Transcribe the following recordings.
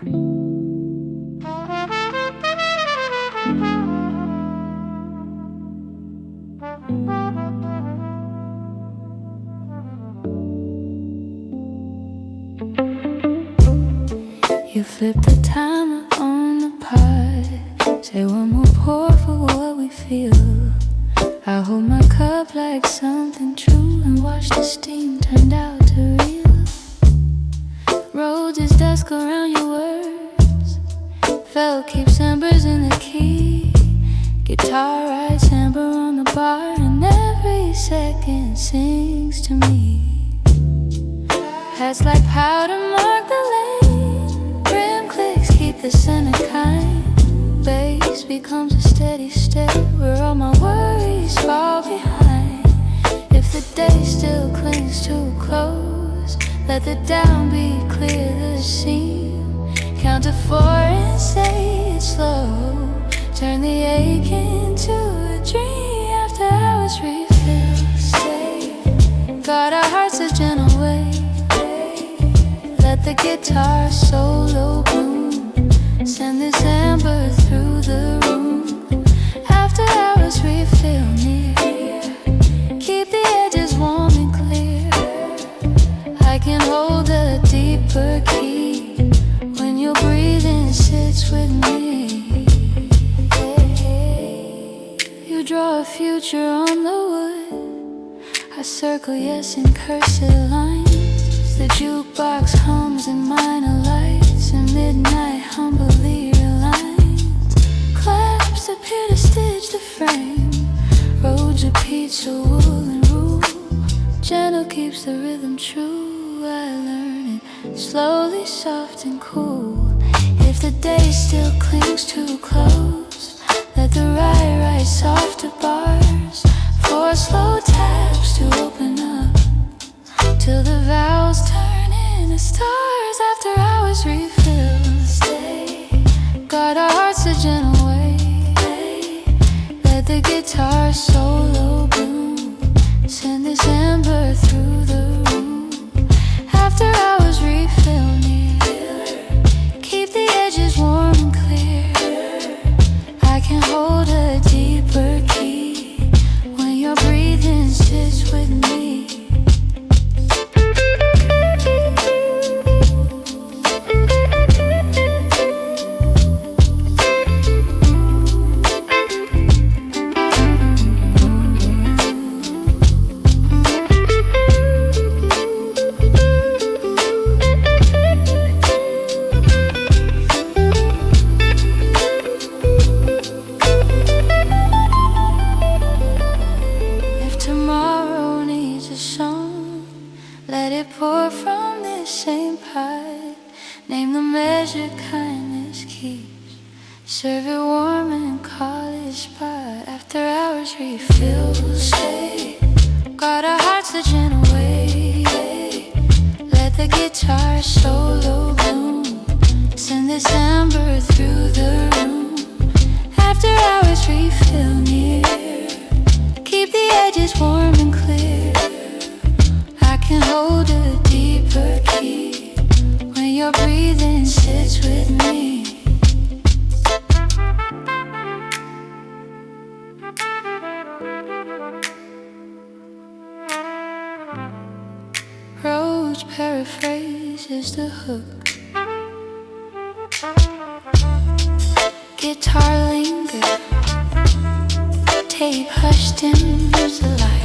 You flip the timer on the pot. Say one more pour for what we feel. I hold my cup like something true and watch the steam turn out to real. Roads is dusk around your words. Felt keeps embers in the key. Guitar writes amber on the bar, and every second sings to me. Hats like powder mark the lane. Rim clicks keep the center kind. Bass becomes a steady state where all my worries fall behind. If the day still clings too close, let the downbeat clear the scene. Count to 4 and say it slow. Turn the ache into a dream. After hours refill. Stay. Guard our hearts a gentle way. Let the guitar solo bloom. Send this amber through the room. After hours refill near. Keep the edges warm and clear. I can hold a deeper key when your breathing sits with me. You draw a future on the wood. I circle yes in cursive lines. The jukebox hums in minor lights, and midnight humbly realigns. Clasps appear to stitch the frame. Roads of pizza, wool and rule. Gentle keeps the rhythm true. I learn it slowly, soft and cool. If the day still clings too close, let the write softer bars. 4 slow taps to open up, till the vowels turn into stars. After hours refill. Stay. Guard our hearts a gentle way. Let the guitar solo bloom. Send this amber through the room. After hours refill near. Keep the edges warm and clear. I can hold a deeper key when your breathing sits with me. Pour from this same pot. Name the measure kindness keeps. Serve it warm and call it spot. After hours refill. Stay. Guard our hearts the gentle way. Let the guitar solo bloom. Send this amber through the room. After hours refill near. Keep the edges warm and clear. I can hold a deeper key when your breathing sits with me. Roach paraphrases the hook. Guitar linger. Tape hushed dims the light.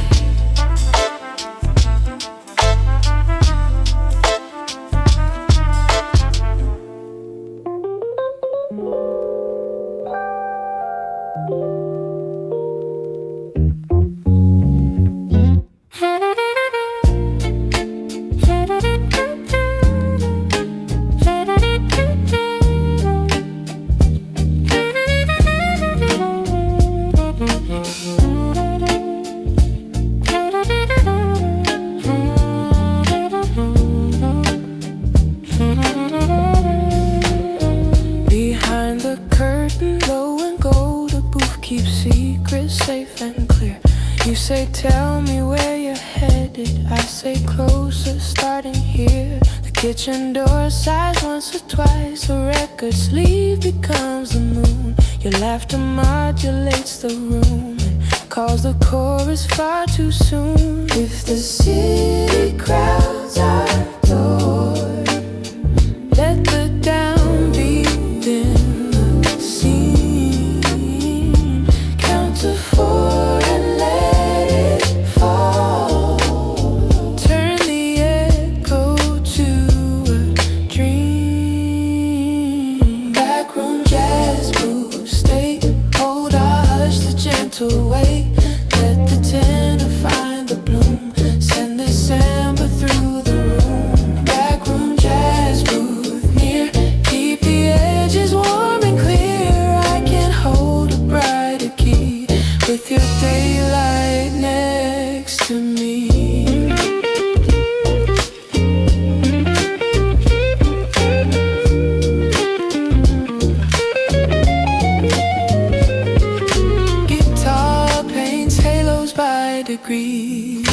kitchen door sighs once or twice. A record sleeve becomes the moon. Your laughter modulates the room and calls the chorus far too soon. If the city crowds our door, let the downbeat in the scene. Count to 4 and let it fall. Turn the echo to a dream. Backroom jazz blues, stay, hold our hush the gentle way. Let the tenor find the bloom. Send December through the room. Backroom jazz booth near, keep the edges warm and clear. I can hold a brighter key with your daylight next to me. Guitar paints halos by degrees.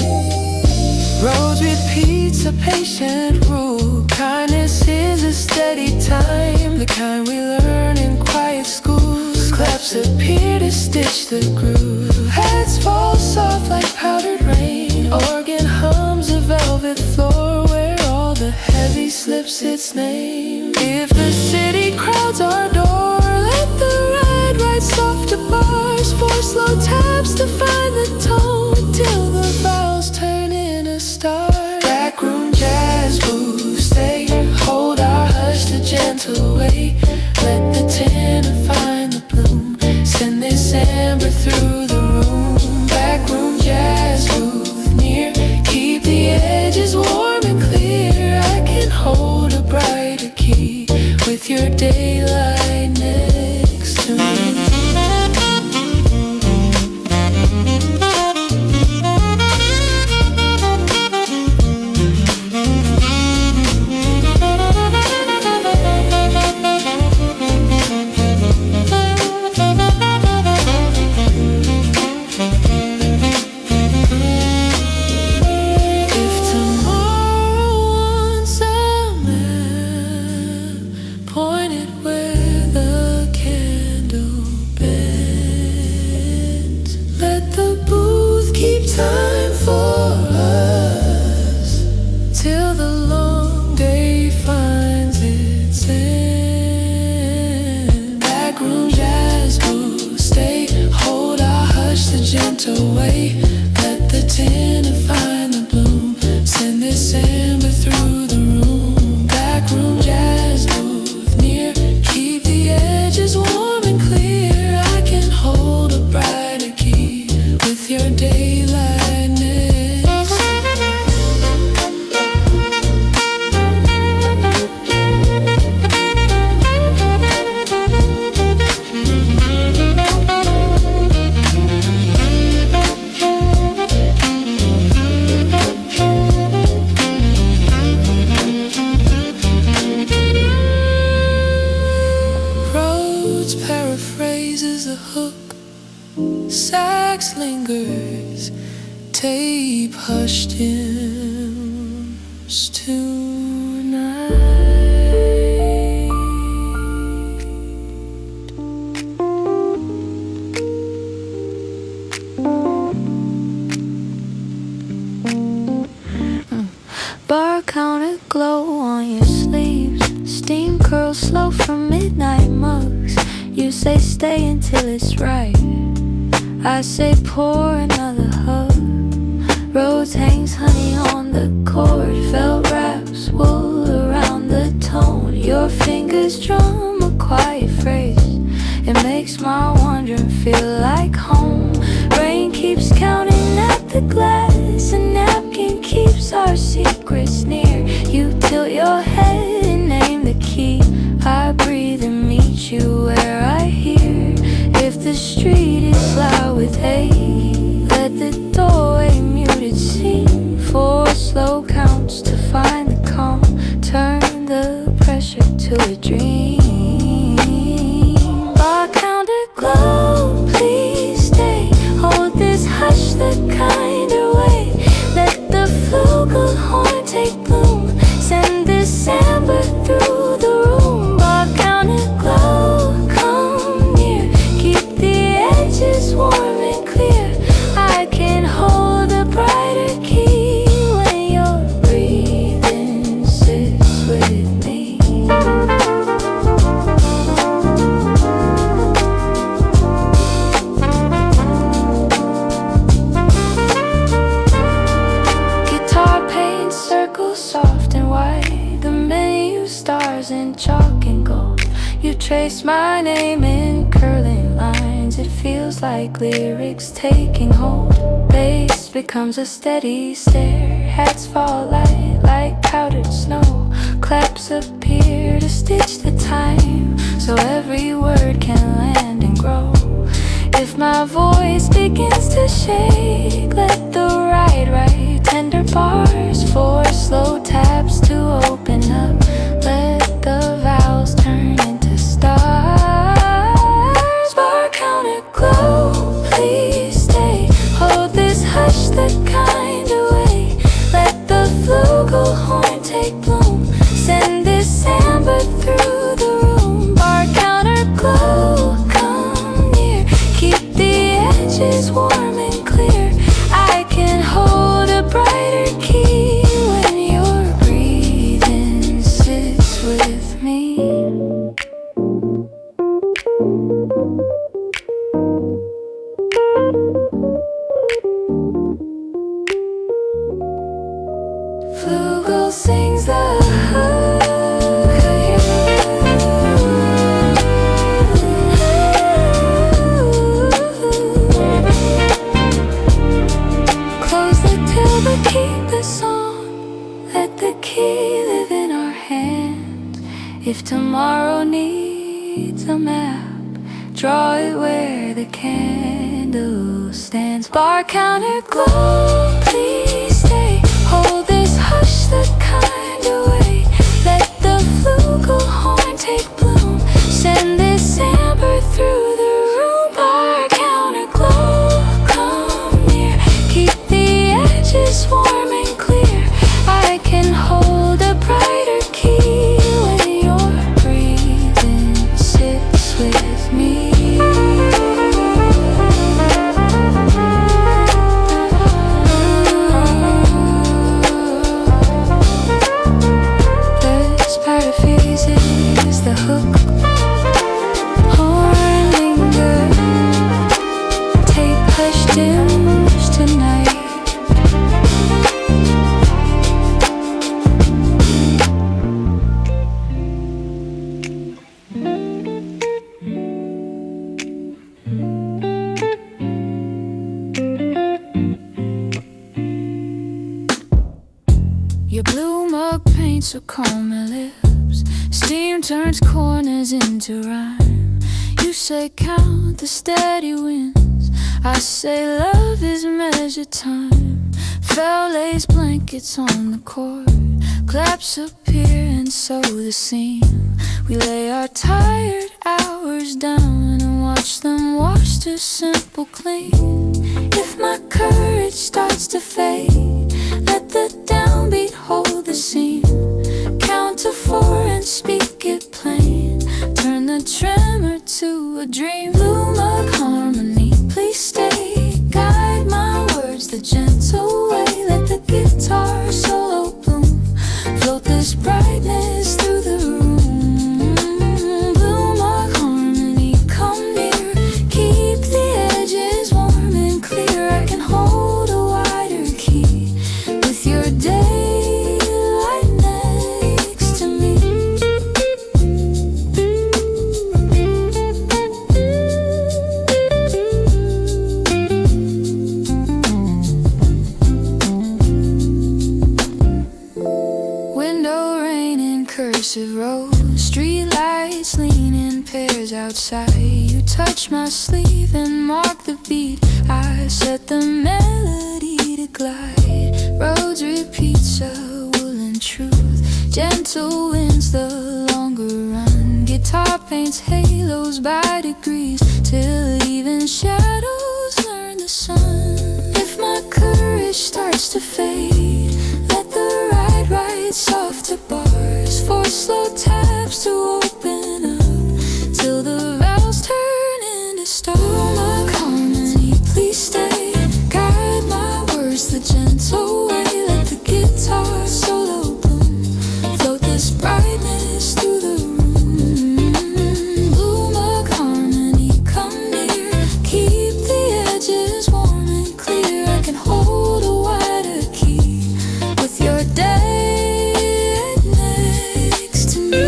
Roads with pizza, patient rule. Kindness is a steady time, the kind we learn in quiet schools. Claps appear to stitch the groove. Heads fall soft like powdered rain. Organ hums a velvet floor where all the heavy slips its name. If the city crowds our door, let the ride ride soft to bars. 4 slow taps to find the tone till the vowels turn in a star. Backroom jazz booth, stay, hold our hush the gentle way. Let the tenor find the bloom. Send this amber through the room. Backroom jazz booth near, keep the edges warm and clear. I can hold a brighter key with your daylight next to me. If tomorrow wants a map, point it where the candle bends. Let the booth keep time for us till the long day finds its end. Backroom jazz booth, stay, hold our hush the gentle way. Let the tenor find the bloom. Send this amber through the room. Backroom jazz booth near, keep the edges warm and clear. I can hold a brighter key with your daylight next. Rhodes paraphrases a hook. Sax lingers, tape hushed hymns tonight. Bar counter glow on your sleeves. Steam curls slow from midnight mugs. You say stay until it's right. I say pour another hug. Rose hangs honey on the cord. Felt wraps wool around the tone. Your fingers drum a quiet phrase. It makes my wandering feel like home. Rain keeps counting at the glass. A napkin keeps our secrets near. You tilt your head and name the key. I breathe and meet you where I hear. If the street is loud with hate, let the doorway muted sing. 4 slow counts to find the calm. Turn the pressure to a dream. Bar counter glow, please stay. Hold this hush the kinder way. Let the flugelhorn take bloom. Send this trace my name in curling lines. It feels like lyrics taking hold. Bass becomes a steady stare. Hats fall light like powdered snow. Claps appear to stitch the time, so every word can land and grow. If my voice begins to shake, let the right tender bars for slow taps to open up. Let the vowels turn into stars. Bar counter glow, please stay. Hold this hush the kind of way. Let the flugelhorn take bloom. Send this amber through the room. Bar counter glow, come near. Keep the edges warm and clear. I can hold a brighter key when your breathing sits with me. Flugel sings the hook. Close the till but keep the song. Let the key live in our hands. If tomorrow needs a map, draw it where the candle stands. Bar counter glow, please stay. Hold this hush the kind of way. Let the flugelhorn take bloom. Send this amber through the room. Bar counter glow, come near. Keep the edges warm and clear. I can hold a brighter key when your breathing sits with me. This paraphrase is the hook. Horn linger. Take hush dims tonight. Your blue mug paints will comb my lips. Steam turns corners into rhyme. You say count the steady wins. I say love is measured time. Fell lays blankets on the court. Claps appear and sow the scene. We lay our tired hours down and watch them wash to simple clean. If my courage starts to fade, let the downbeat hold the scene. Count to 4 and speak it plain. Turn the tremor to a dream. Blue mug harmony, please stay. Guide my words the gentle way. Let the guitar solo bloom. Float this brightness through the room. Blue mug harmony, come near. Keep the edges warm and clear. I can hold a wider key with your daylight next to me. Window rain in cursive rows. Street lights lean in pairs outside. You touch my sleeve and mark the beat. I set the melody to glide. Roads repeats a woolen truth. Gentle winds the longer run. Guitar paints halos by degrees till even shadows learn the sun. If my courage starts to fade, let the ride ride softer bars. For slow taps to open up till the valves turn into stars. My harmony, please stay. Guide my words the gentle way. Let the guitar solo bloom. Float this brightness through the room. Blue mug harmony, come near. Keep the edges warm and clear. I can hold a wider key with your day next to me.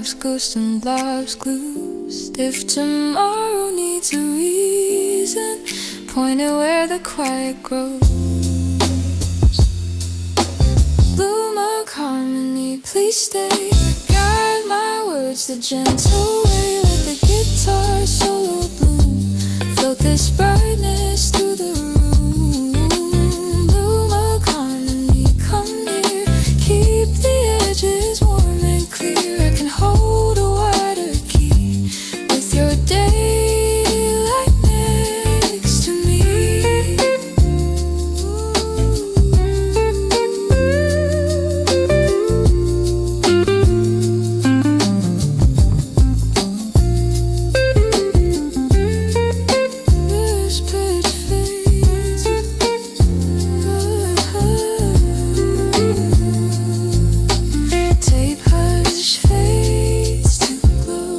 life's ghost and love's clues. If tomorrow needs a reason, point it where the quiet grows. Bloom of harmony, please stay. Guide my words the gentle way. Let the guitar solo bloom. Float this brightness through the room. Bloom of harmony, come near. Keep the edges warm and clear. I can hold a wider key with your daylight next to me. This pitch fades. Tape hush fades to glow.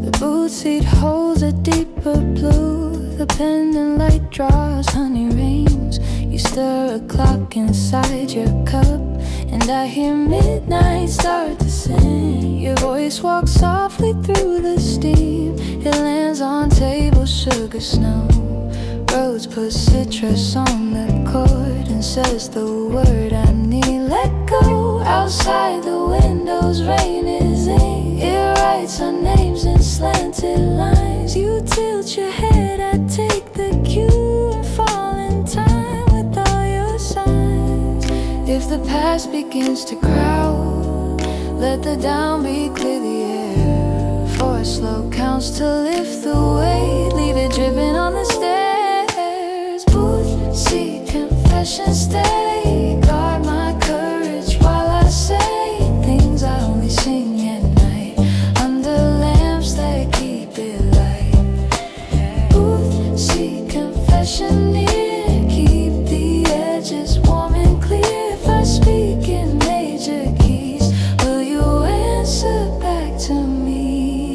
The boot seat holds a deeper blue. The pendant light draws honey rings. You stir a clock inside your cup, and I hear midnight start to sing. Your voice walks softly through the steam. It lands on table sugar snow. Rose puts citrus on the cord and says the word I need. Let go. Outside the windows, rain is ink. It writes our names in slanted lines. You tilt your head, I take the cue and fall in time with all your signs. If the past begins to crowd, let the downbeat clear the air. 4 slow counts to lift the weight. Leave it dripping on the stairs. Booth seat confession, stay. Guard my courage while I say things I only sing at night, under lamps that keep it light. Booth seat confession near. Keep the edges warm and clear. If I speak in major keys, will you answer back to me?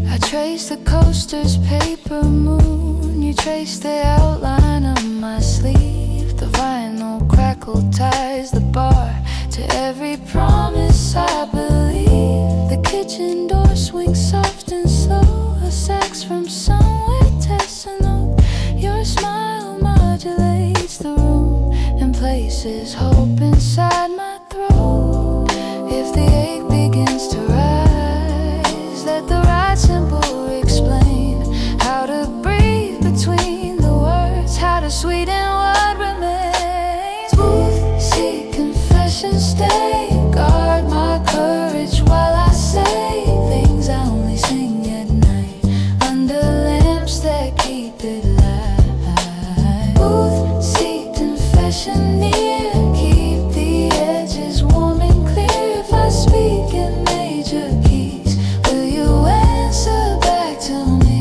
I trace the coaster's paper moon. You trace the outline of my sleeve. The vinyl crackle ties the bar to every promise I believe. The kitchen door swings soft and slow. A sax from somewhere tests a note. Your smile modulates the room and places hope inside my throat. If the ache begins to rise, let the right symbol explain how to breathe between the words, how to sweeten what remains. Booth seat confession, stay. Guard my courage while I say things I only sing at night, under lamps that keep it light. Booth seat confession near. Keep the edges warm and clear. If I speak in major keys, will you answer back to me?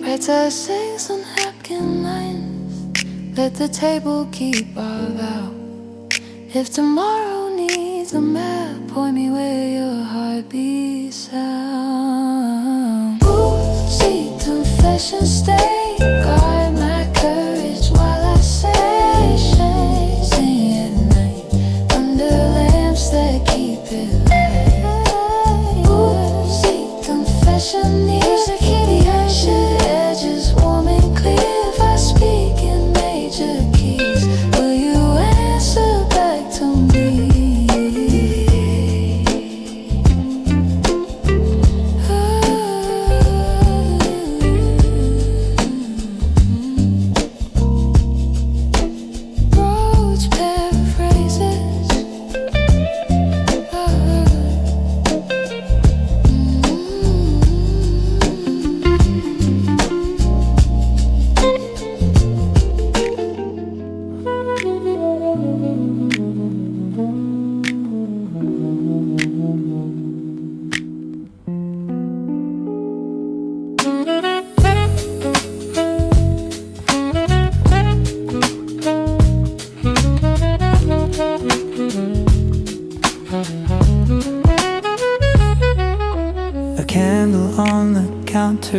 Write us 6 on napkin lines. Let the table keep our vow. If tomorrow needs a map, point me where your heart beats sound. Booth seat confession, stay. Guard my courage while I say sing at night, under lamps that keep it light. Booth seat confession near. Keep the edges warm and clear. If I speak in major keys, will you answer back to me?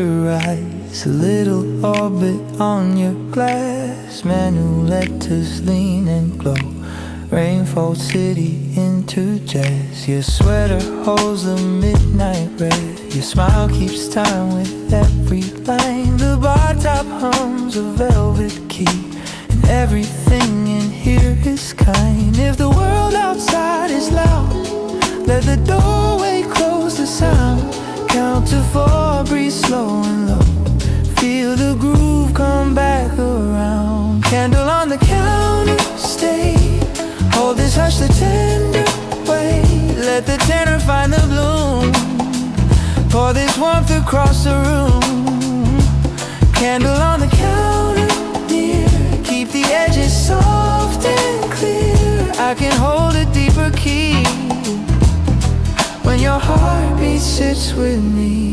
your eyes, a little orbit on your glass. Manual letters lean and glow, rainfall city into jazz. Your sweater holds the midnight red, your smile keeps time with every line. The bar top hums a velvet key, and everything in here is kind. If the world outside is loud, let the doorway close the sound. Count to 4, breathe slow and low, feel the groove come back around. Candle on the counter, stay, hold this hush the tender way. Let the tenor find the bloom, pour this warmth across the room. Candle on the counter, near, keep the edges soft and clear. I can hold a deeper key when your heartbeat sits with me.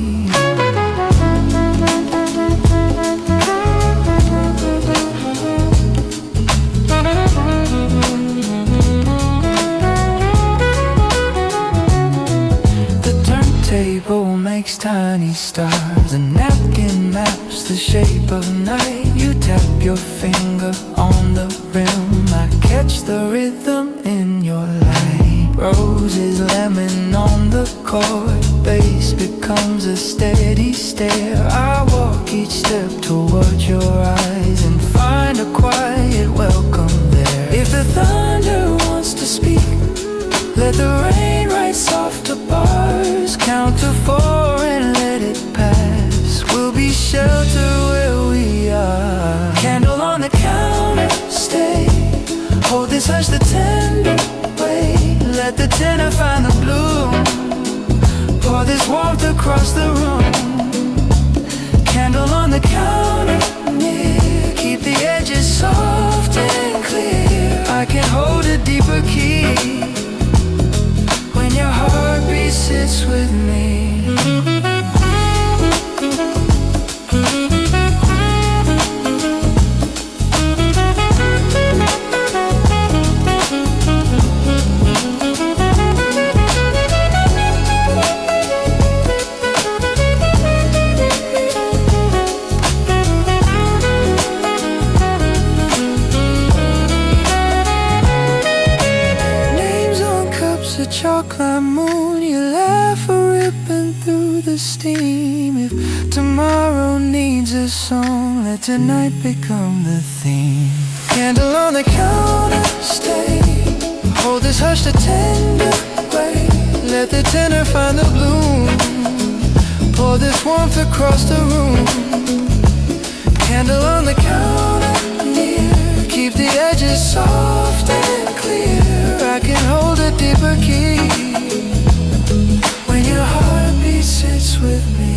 The turntable makes tiny stars, a napkin maps the shape of night. You tap your finger on the rim, I catch the rhythm in your light. Roses, lemon on the chord, bass becomes a steady stare. I walk each step towards your eyes and find a quiet welcome there. If the thunder wants to speak, let the rain write softer bars. Count to 4 and let it pass, we'll be sheltered where we are. Candle on the counter, stay, hold this hush the tender way. Let the tenor find the bloom, pour this warmth across the room. Candle on the counter, near, keep the edges soft and clear. I can hold a deeper key when your heartbeat sits with me. Chocolate moon, you laugh a ripping through the steam. If tomorrow needs a song, let tonight become the theme. Candle on the counter, stay, hold this hush the tender way. Let the tenor find the bloom, pour this warmth across the room. Candle on the counter, near, keep the edges soft and clear. I can hold a deeper key when your heartbeat sits with me.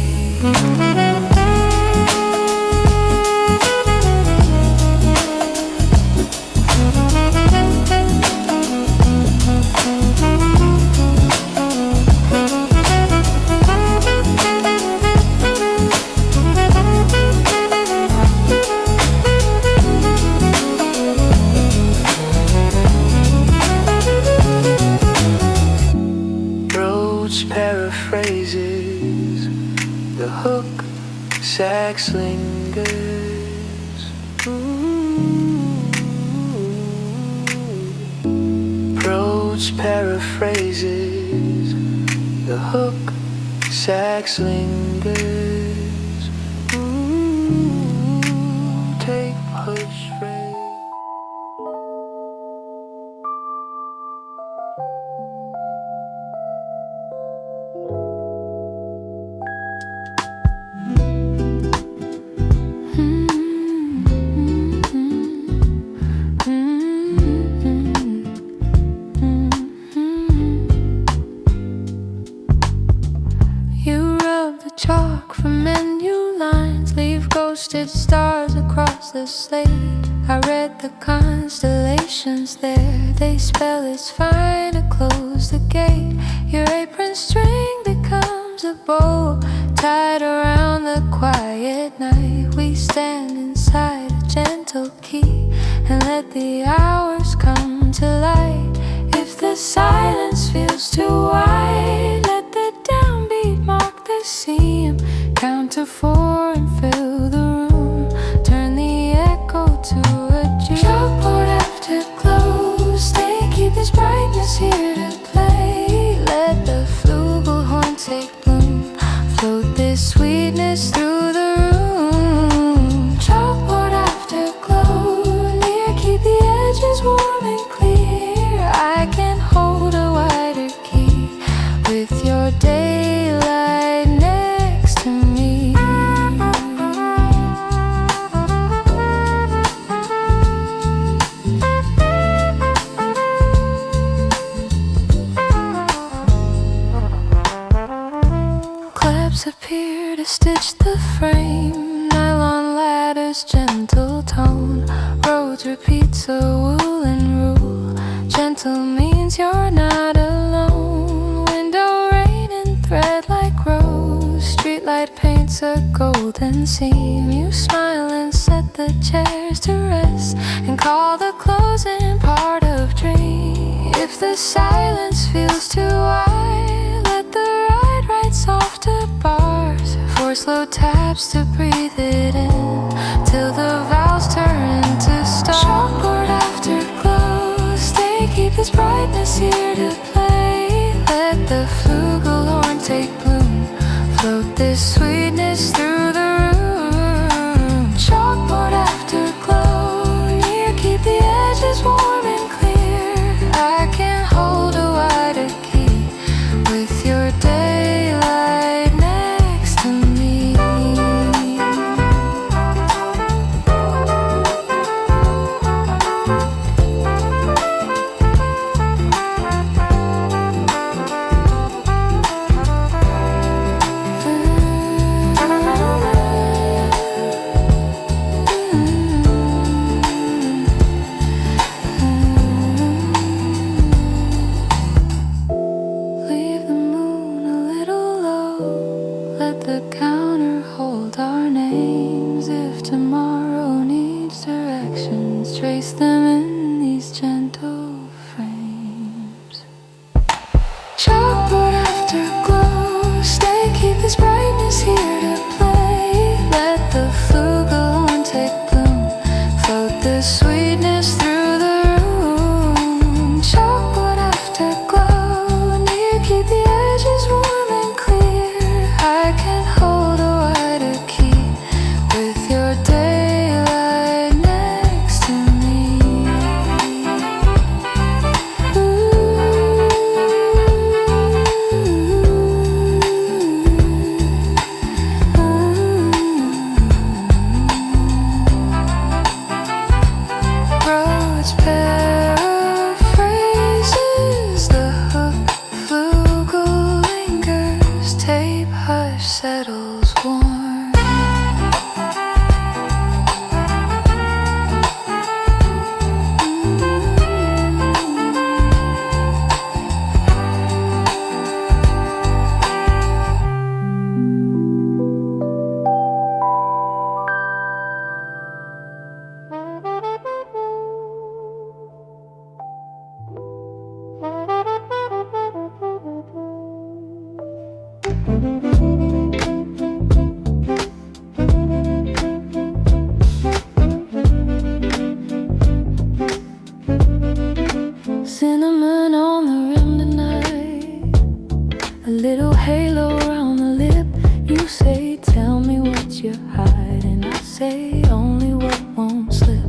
Paraphrases, the hook, sax lingers. Approach paraphrases, the hook, sax lingers. Take push phrase. Stars across the slate, I read the constellations there. They spell it's fine to close the gate. Your apron string becomes a bow tied around the quiet night. We stand inside a gentle key and let the hours come to light. If the silence feels too wide, let the downbeat mark the seam. Count to 4 and fill the room. Turn the echo to a G. Chalkboard afterglow. Stay, keep this brightness here to play. Let the flugelhorn take bloom. Float this sweetness through the room. Chalkboard afterglow. Near, keep the edges warm and clear. I can hold a wider key with your daylight next to me. Claps appear to stitch the frame. Nylon ladders, gentle tone. Roads repeats a woolen rule. Gentle means you're not alone. Window rain and thread like rose. Streetlight paints a golden seam. You smile and set the chairs to rest and call the closing part of dream. If the silence feels too wide, let the ride write softer bars. 4 slow taps to breathe it in till the vowels turn to stars. Chalkboard afterglow. Stay, keep this brightness here to play. Let the flugelhorn take bloom. Float this sweetness through the room. Chalkboard afterglow. Near, keep the edges warm and clear. I can hold a wider key with your daylight next to me. Leave the moon a little low. Let the counter hold our names. If tomorrow needs directions, trace them in these gentle frames. Chalkboard afterglow. Stay, keep this brightness here to play. Let the flugelhorn take bloom. Float the sweetness through the room. Chalkboard afterglow. Near, keep the edges warm and clear. I can hold a wider key with your daylight next to me. Roads paraphrases the hook. Flugel lingers. Tape hush settles warm. Cinnamon on the rim tonight. A little halo around the lip. You say, tell me what you're hiding. I say, only what won't slip.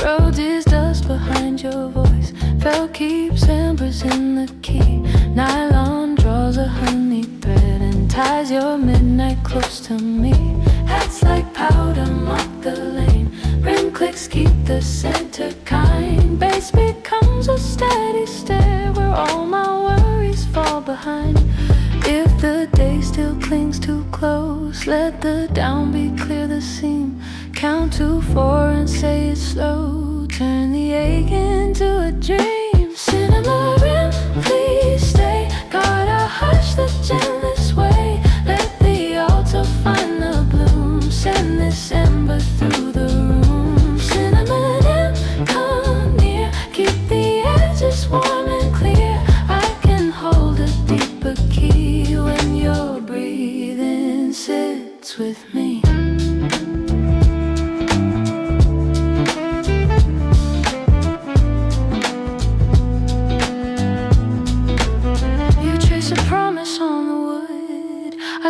Roads is dust behind your voice. Felt keeps embers in the key. Nylon draws a honey thread and ties your midnight close to me. Hats like powder mark the lane. Rim clicks keep the center kind. Bass becomes a steady stare where all my worries fall behind. If the day still clings too close, let the downbeat clear the seam. Count to 4 and say it slow. Turn the ache into a dream. Cinema rim, please stay. Gotta hush the gentlest way. Let the altar find the bloom. Send this ember through the room. Cinnamon M, come near. Keep the edges warm and clear. I can hold a deeper key when your breathing sits with me.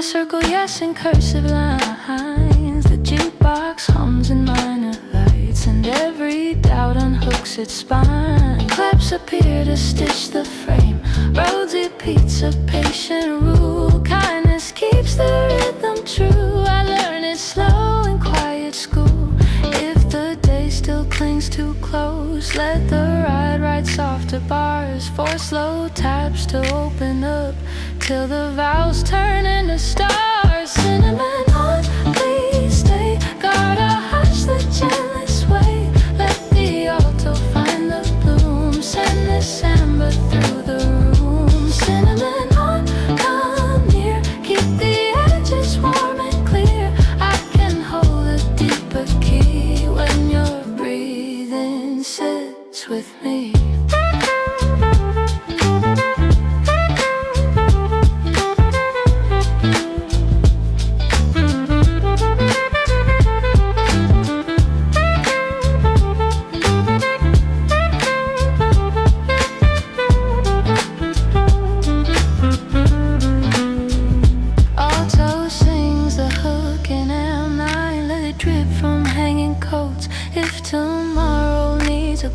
I circle yes in cursive lines. The jukebox hums in minor lights, and every doubt unhooks its spine. Claps appear to stitch the frame. Roads repeats a patient rule. Kindness keeps the rhythm true. I learn it slow in quiet school. If the day still clings too close, let the ride write softer bars. For slow taps to open up till the vowels turn into stars. Cinnamon on, please stay. Gotta hush the gentlest way. Let the alto find the bloom. Send this amber through the room. Cinnamon on, come near. Keep the edges warm and clear. I can hold a deeper key when your breathing sits with me.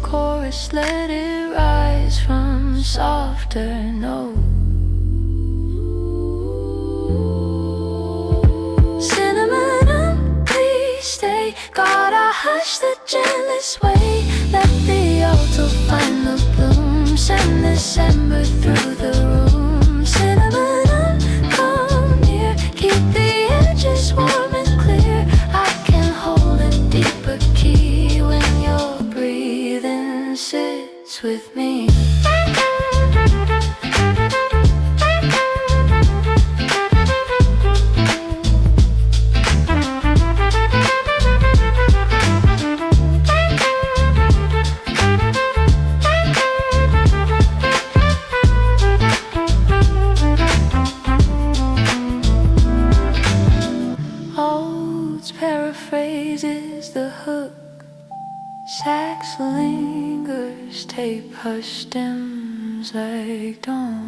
Chorus, let it rise from softer notes. Cinnamon, please stay. Gotta hush the gentlest way. Let the alto find the bloom. Send this ember through the room. Cinnamon, come near. Keep the edges warm and clear. I can hold a deeper key when you're breathing sits with me. Odes paraphrases the hook. Sax lingers, tape hush stems like dawn.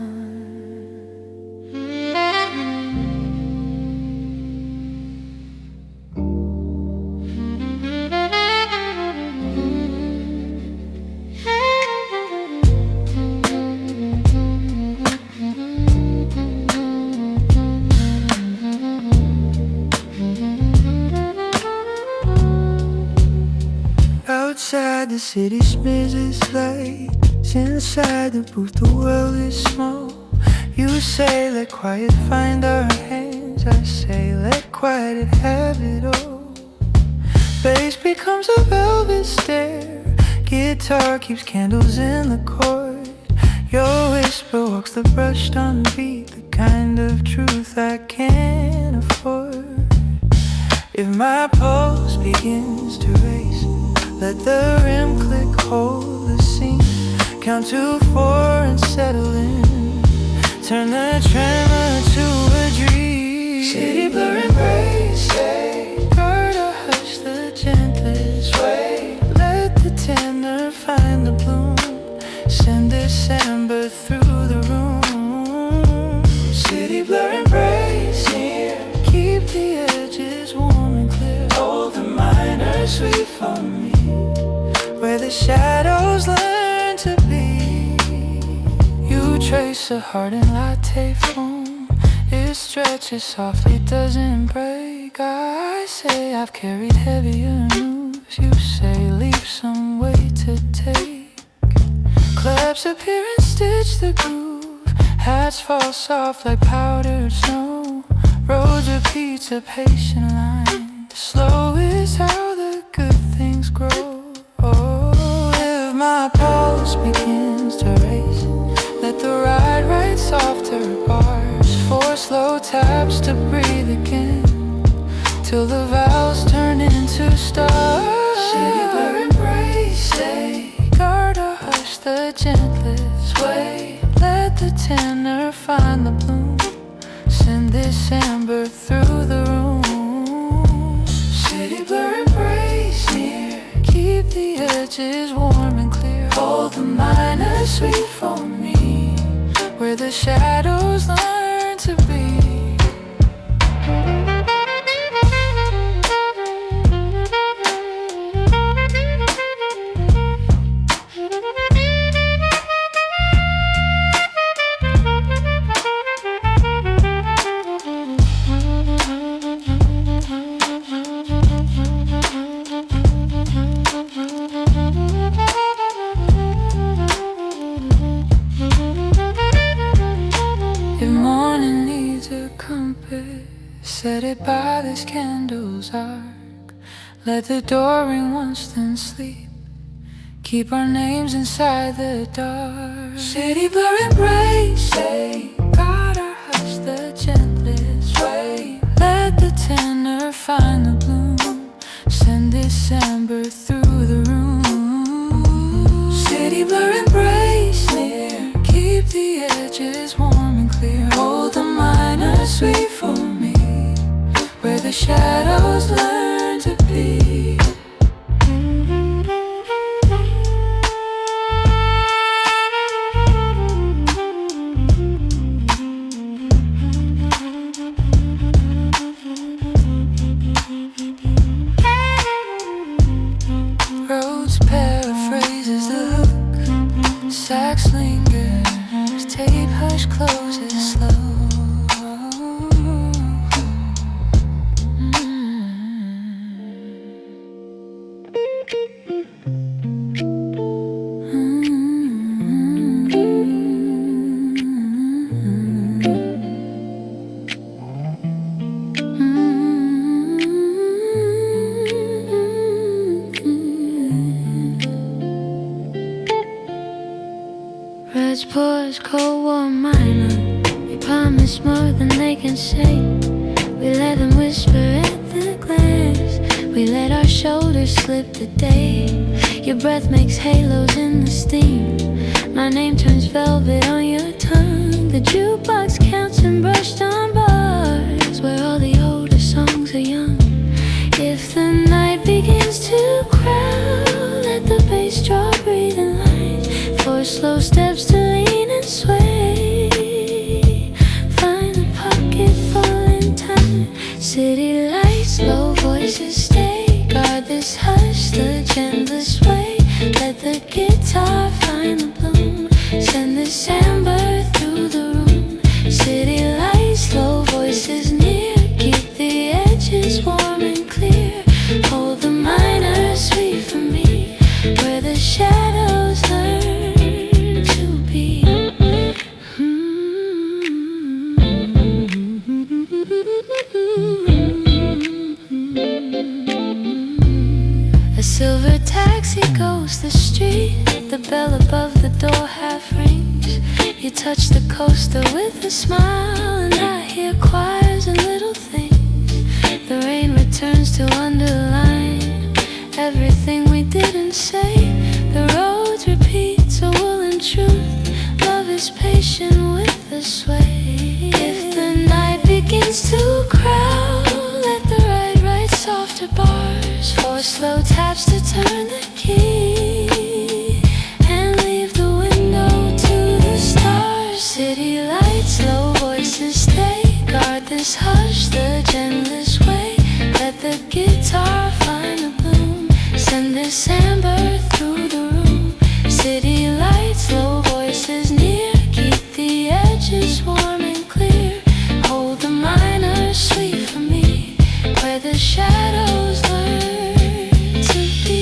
Outside the city smears its lights. Inside the booth the world is small. You say let quiet find our hands. I say let quiet have it all. Bass becomes a velvet stare. Guitar keeps candles in the chord. Your whisper walks the brushed on beat. The kind of truth I can't afford. If my pulse begins to race, let the rim click, hold the scene. Count to 4 and settle in. Turn the tremor to a dream. City blur embrace, guard or hush the gentlest way. Let the tenor find the bloom. Send December through the room. City blur embrace here. Keep the edges warm and clear. Hold the minor sweet for me. Where the shadows learn to be. You trace a hardened latte foam. It stretches softly, doesn't break. I say I've carried heavier news. You say leave some weight to take. Claps appear and stitch the groove. Hats fall soft like powdered snow. Roads repeats a patient line. Slow is how the good things grow. Oh, if my pulse begins to race, let the ride write softer bars. 4 slow taps to breathe again, till the vowels turn into stars. City blur embrace, stay. Guard or hush the gentlest way. Let the tenor find the bloom. Send this amber through the room. City blur embrace near. Keep the edges warm and clear. Hold the minor sweet for me. Where the shadows learn to be. sit by this candle's arc. Let the door ring once, then sleep. Keep our names inside the dark. City blur embrace, say gotta hush the gentlest way. Let the tenor find the bloom. Send December through the room. City blur embrace near. Keep the edges warm and clear. Hold the minor sweet for me, where the shadows learn to be. Rhodes paraphrases the hook. Sax lingers, tape hush closes slow. Reds pours cold warm minor. We promise more than they can say. We let them whisper at the glass. We let our shoulders slip the day. Your breath makes halos in the steam. My name turns velvet on your tongue. The jukebox counts in brushed on bars, where all the older songs are young. If the night begins to crowd, let the bass draw breathing lines. Four slow steps to lean and sway. Find the pocket, fall in time. City lights, low voices stay. Guard this hush the gentlest way. Let the guitar find the bloom. Send this amber through the room. City lights, low voices near. Keep the edges warm and clear. Hold the minor sweet for me, where the shadows learn to be. A silver taxi goes the street. The bell above the door half rings. You touch the coaster with a smile, and I hear choirs and little things. The rain returns to underline everything we didn't say. The road repeats a woolen truth. Love is patient with the sway. If the night begins to crowd, let the ride write softer bars. Four slow taps to turn the key and leave the window to the stars. City lights, low voices stay. Guard this hush the gentlest way. Let the guitar find the bloom. Send this amber through the room. City lights, low voices near. Keep the edges warm and clear. Hold the minor sweet for me, where the shadows learn to be.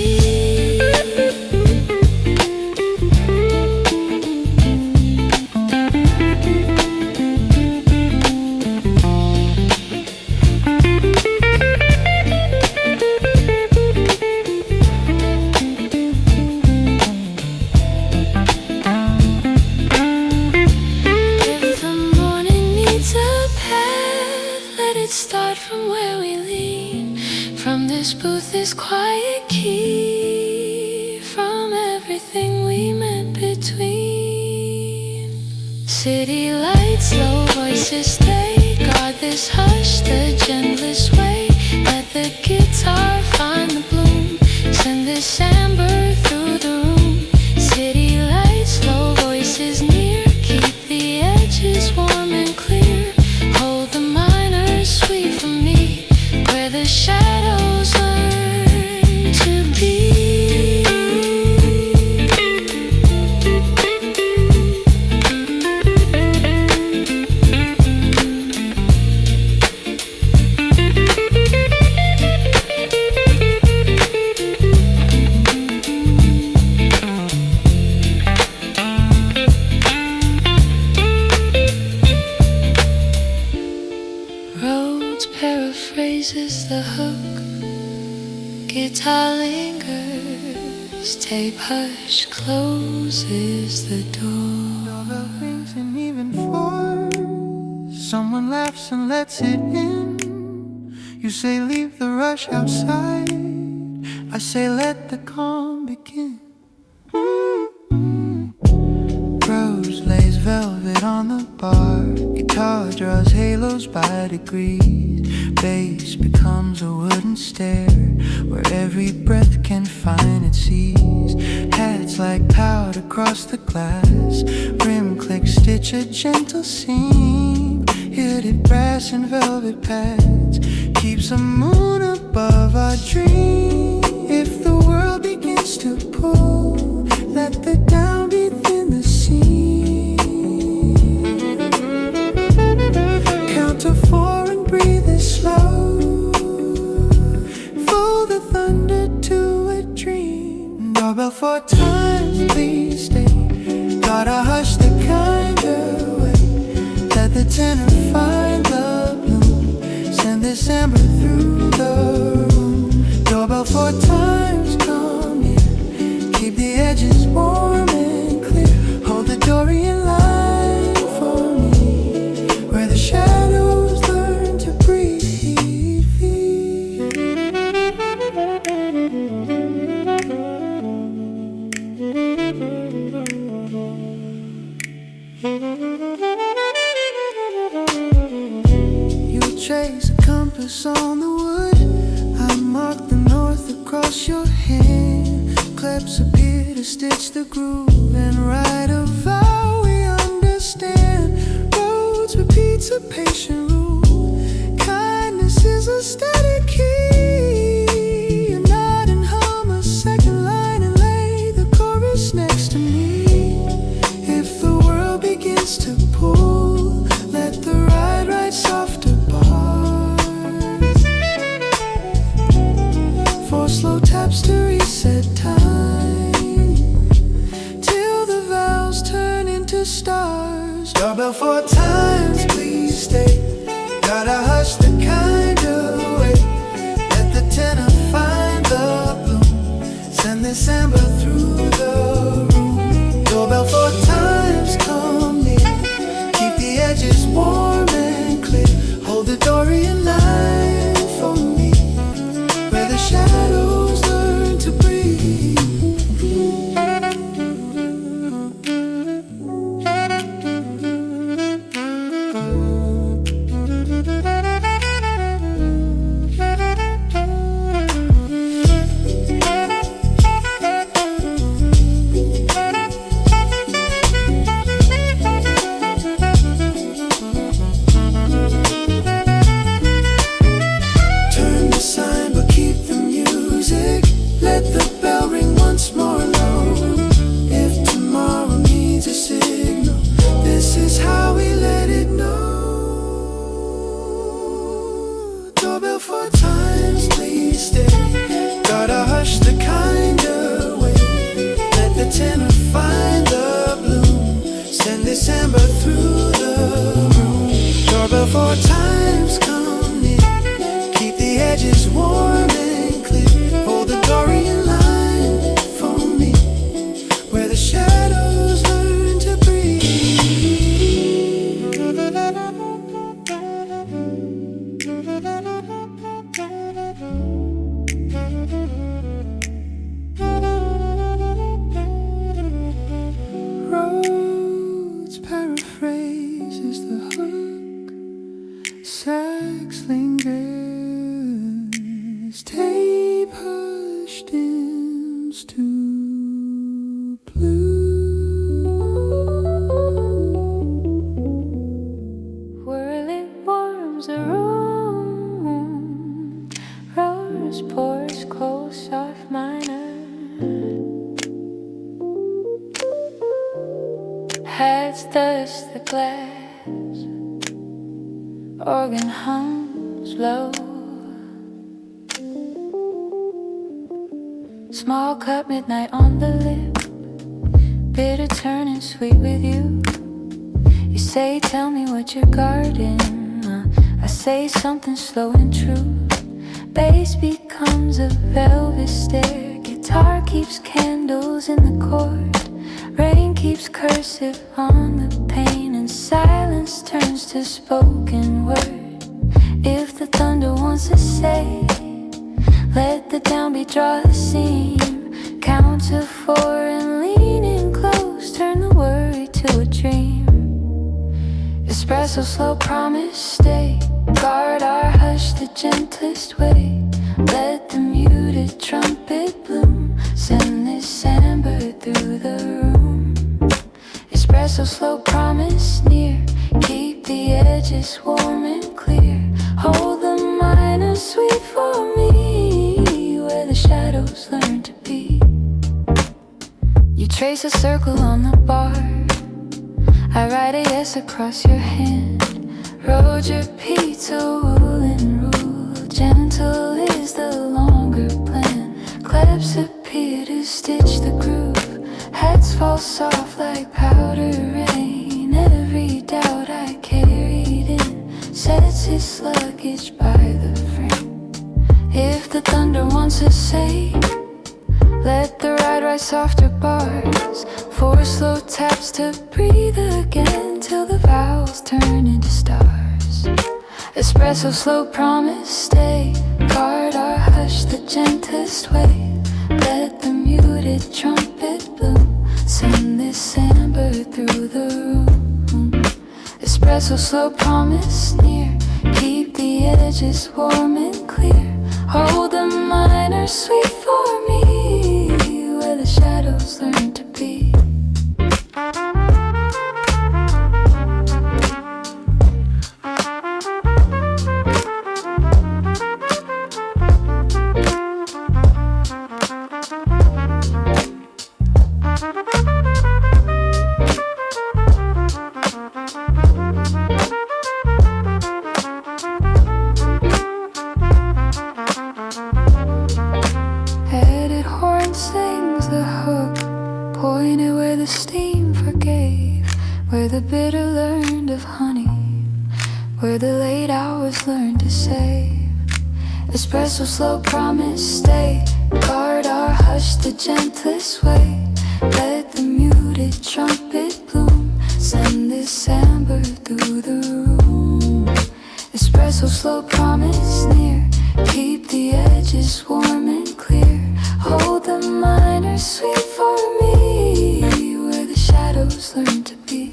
If the morning needs a path, let it start from where we leave. From this booth, this quiet key. From everything we met between. City lights, low voices stay. Guard this hush the gentlest way. Let the guitar find the bloom. Send this amber through the room. City lights, low voices near. Keep the edges warm and clear. Hold the minor sweet for me, where the shadows learn to be. guitar lingers, tape hush closes the door. Doorbell rings and even for someone laughs and lets it in. You say leave the rush outside, I say let the calm begin. Rose lays velvet on the bar, guitar draws halos by degrees. Bass becomes a wooden stair where every breath can find its ease. Hats like powder across the glass, rim click stitch a gentle seam. Hooded brass and velvet pads keeps a moon above our dream. If the world begins to pull, let the downbeat thin the seam. Count to 4 and breathe it slow. Fold the thunder to a dream. Doorbell 4 times, please stay. Gotta hush the kind of way. Let the tenor find the bloom. Send this amber through the room. Doorbell 4 times, come here. Keep the edges warm and clear. Hold the door in line for me, where the shadows learn to breathe. You'll trace a compass on the wood. I mark the north across your hand. Clips appear to stitch the groove and write a vow we understand. Roads repeats a patient rule. Kindness is a steady key. You nod and hum a second line and lay the chorus next to me. If the world begins to pull, let the ride write softer bars. 4 slow taps to reset time, till the vowels turn into stars. Doorbell 4 times, please stay. Gotta hush the kind of way. Let the tenor find the bloom. Send this amber through the room. Doorbell 4 times, come near. Keep the edges warm and clear. Hold the door in line for me, where the shadows learn to breathe. Turn the sign but keep the music. Let the bell ring once more low. If tomorrow needs a signal, this is how we let it know. Doorbell 4 times, please stay. Gotta hush the kind of way. Let the tenor find the bloom. Send this amber through the room. Doorbell 4 times, come near. Keep the edges warm and clear. Hold the door in line for me, where the shadows learn to breathe. Rhodes paraphrases the hook. Sax lingers. Tape hush dims to blue. Whirling warms a room. Rose pours cold soft minor. Heads dust the glass. Organ hums low. Small cup midnight on the lip. Bitter turning sweet with you. You say tell me what you're guarding. I say something slow and true. bass becomes a velvet stair. Guitar keeps candles in the chord. Rain keeps cursive on the pane, and silence turns to spoken word. If the thunder wants to say, let the downbeat draw a seam. Count to 4 and lean in close. Turn the worry to a dream. Espresso slow, promise stay. Guard our hush the gentlest way. Let the muted trumpet bloom. Send this amber through the room. Espresso slow, promise near. Keep the edges warm and clear. Hold the minor sweet for me, where the shadows learn to be. You trace a circle on the bar. I write a yes across your hand. Road repeats a woolen rule. Gentle is the longer plan. Claps appear to stitch the groove. Hats fall soft like powder rain. Every doubt I carried in sets its luggage by the frame. If the thunder wants to say, let the ride rise softer bars. 4 slow taps to breathe again, till the vowels turn into stars. Espresso slow, promise stay. Guard our hush the gentlest way. Let the muted trumpet bloom. Send this amber through the room. Espresso slow, promise near. Keep the edges warm and clear. Hold the minor sweet for me, where the shadows learn to be. Where the bitter learned of honey, where the late hours learned to save. Espresso slow, promise stay. Guard our hush the gentlest way. Let the muted trumpet bloom. Send this amber through the room. Espresso slow, promise near. Keep the edges warm and clear. Hold the minor sweet for me, where the shadows learn to be.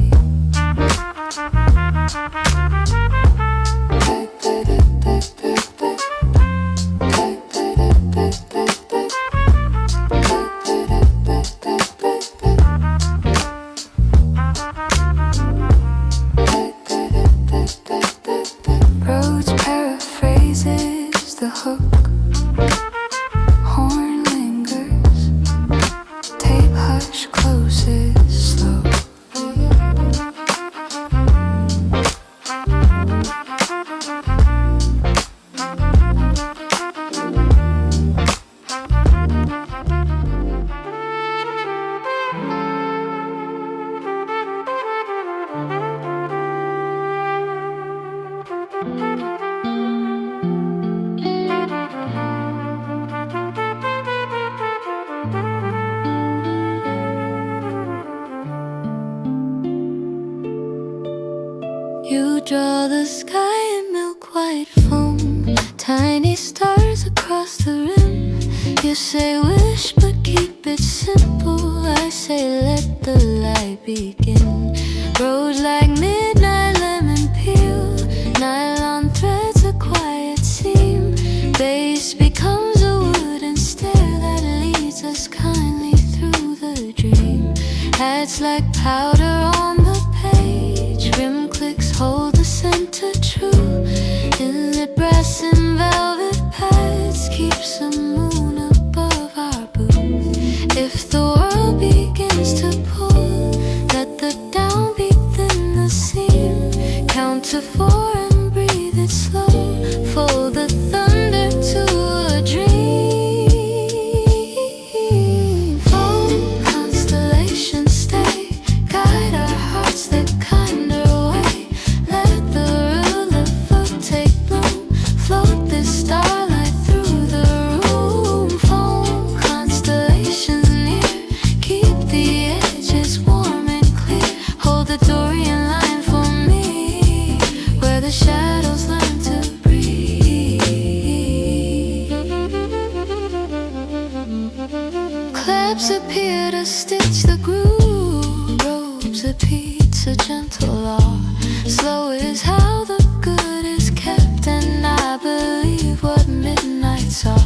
Rhodes paraphrases the hook. Horn lingers. Tape hush closes slow. You draw the sky in milk white foam, tiny stars across the rim. You say wish but keep it simple. I say let the light begin. Roads like midnight lemon peel, nylon threads a quiet seam. Bass becomes a wooden stair that leads us kindly through the dream. Hats like powder on the page, rim clicks hold the center true. Inlet brass and velvet pads keeps the moon above our booth. If the world begins to pull, let the downbeat thin the seam. Count to 4 and breathe it slow. Fold the thunder to a dream. Fold constellations stay. God Claps appear to stitch the groove. Robes repeats a gentle law. Slow is how the good is kept, and I believe what midnight saw.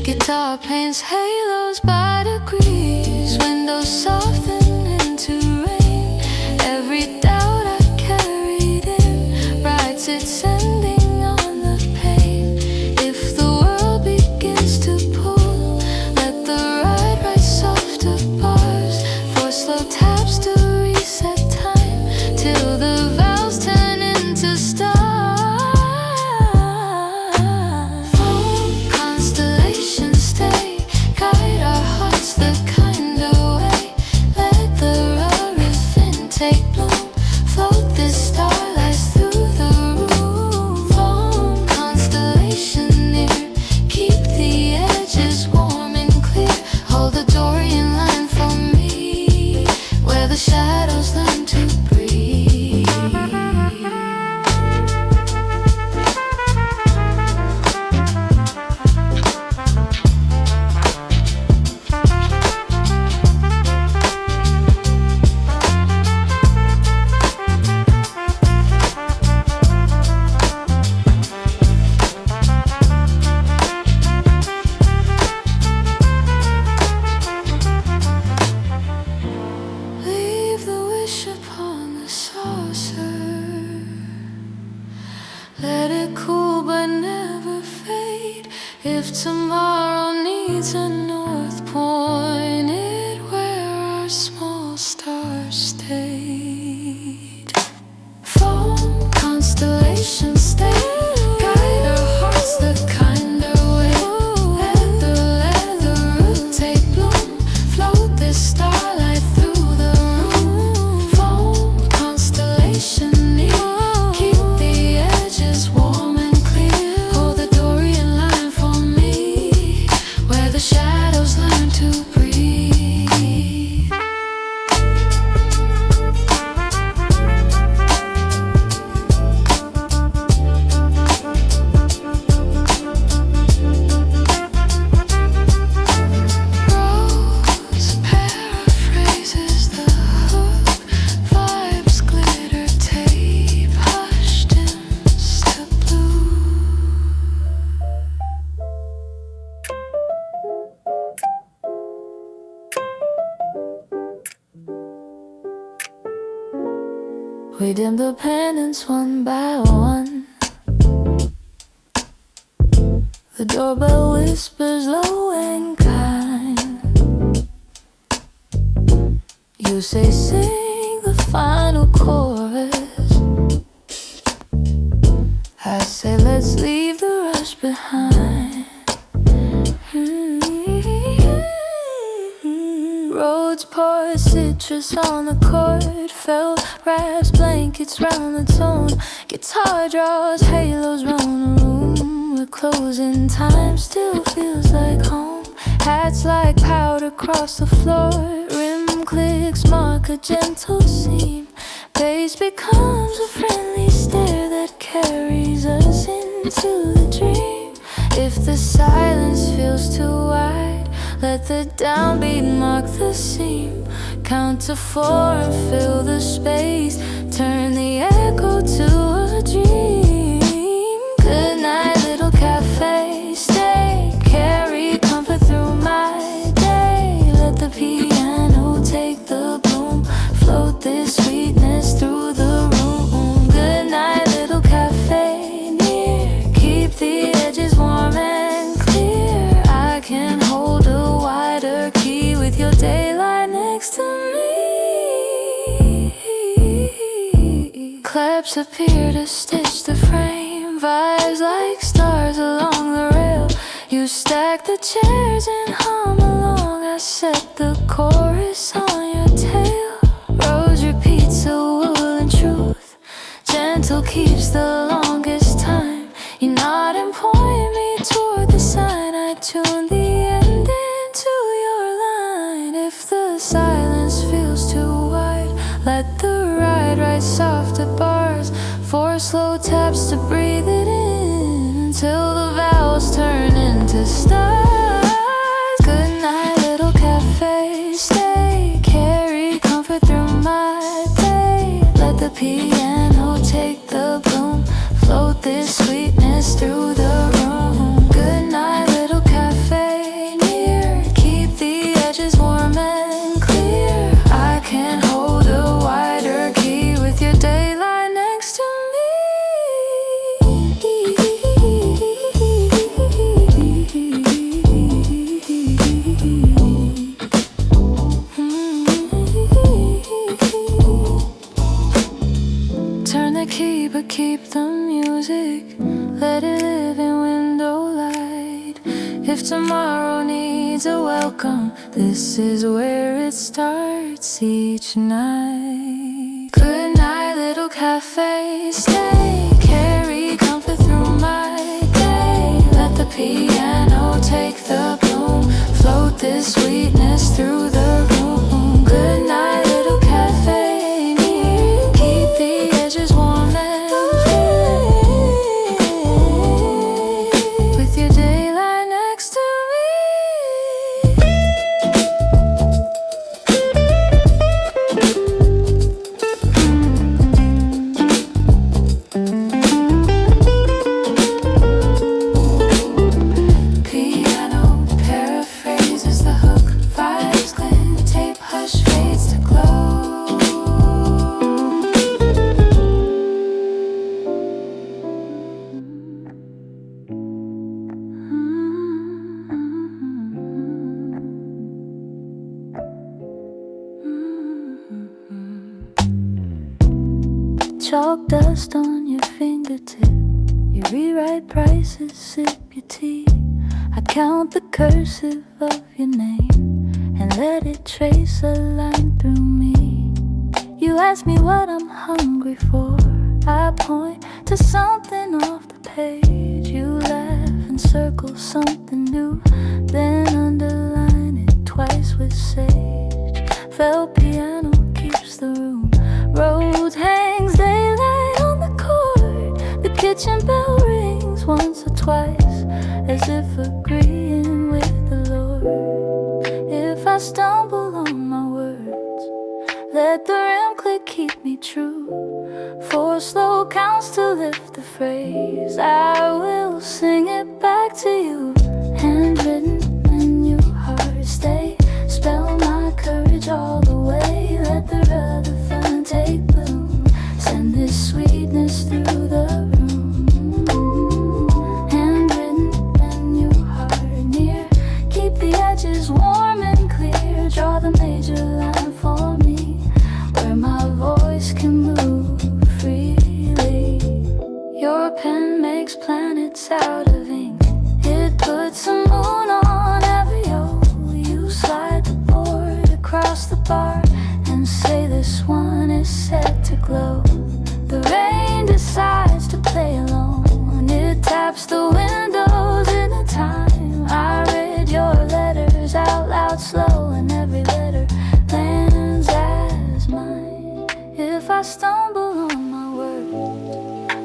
Guitar paints halos by degrees. Windows soften into rain. Every doubt I carried in writes its ending on the pane. If the world begins to pull, let the ride write softer bars. For slow taps to reset time till the vowels turn into stars. Foam constellations stay, guide our hearts the kind of way. Let the R&B take bloom, float this starlight through the room. Foam constellation near, keep the edges warm and clear. Hold the Dorian line for me, where the shadows learn to breathe. Leave the wish upon the saucer. Let it cool but never fade. If tomorrow needs a north, point it where our small stars stayed. Foam constellations stay, guide our hearts the kinder way. Let the root take bloom, float this starlight through the room. Foam constellation near, keep the edges warm and clear. Hold the Dorian line for me, where the shadows learn to breathe. Rose paraphrases the hook, vibes glitter tape, hushed to blue. We dim the pendants one by one. The doorbell whispers low and kind. You say sing the final chorus. I say let's leave the rush behind. Roads pour citrus on the chord. Felt wraps blankets round the tone. Guitar draws halos round the room. We're closing time, still feels like home. Hats like powder cross the floor. Rim clicks mark a gentle seam. Bass becomes a friendly stare that carries us into the dream. If the silence feels too wide, let the downbeat mark the seam. Count to 4 and fill the space. Turn the echo to a dream. Good night, little cafe. Stay, carry comfort through my day. Let the piano take the bloom. Float this sweetness through the room. Good night, little cafe. Near, keep the edges warm and clear. I can hold a wider key with your daylight next to me. Claps appear to stitch the frame. Vibes like stars along the rail. You stack the chairs and hum along. I set the chorus on your tail. Rose repeats a woolen truth. Gentle keeps the longest time. You nod and point me toward the sign. I tune the end into your line. If the silence feels too wide, let the ride write softer bars. 4 slow taps to breathe it in, till the vowels turn into stars. tomorrow needs a welcome, this is where it starts each night. Good night, little cafe, stay, carry comfort through my day. Let the piano take the bloom, float this sweetness through the room. Good night, little cafe, near, keep the edges warm and free, with your daylight next to chalk dust on your fingertip. You rewrite prices, sip your tea. I count the cursive of your name and let it trace a line through me. You ask me what I'm hungry for, I point to something off the page. You laugh and circle something new, then underline it twice with sage. Felt piano keeps the room, rose hangs daylight on the cord. The kitchen bell rings once or twice, as if agreeing with the Lord. If I stumble on my words, let the rim click keep me true. 4 slow counts to lift the phrase, I will sing it back to you. Handwritten in your heart, stay, spell my courage all the way. Let the other fun take bloom, send this sweetness through the room. Handwritten in your heart, near, keep the edges warm and clear. Draw the major line for me, where my voice can move freely. Your pen makes planets out of ink, it puts a moon on every O. You slide the board across the bar and say this one is set to glow. The rain decides to play alone, it taps the windows in a time. I read your letters out loud slow, and every letter lands as mine. If I stumble on my words,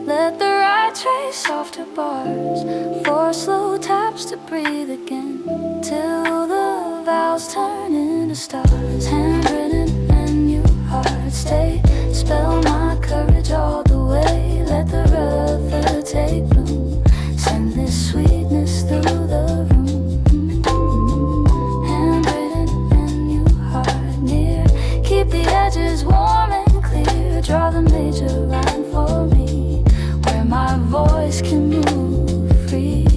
let the right trace softer bars. 4 slow taps to breathe again, till the vowels turn into stars. Handwritten in your heart, stay, spell my courage all the way. Let the other take bloom, send this sweetness through the room. Handwritten in your heart, near, keep the edges warm and clear. Draw the major line for me, where my voice can move freely.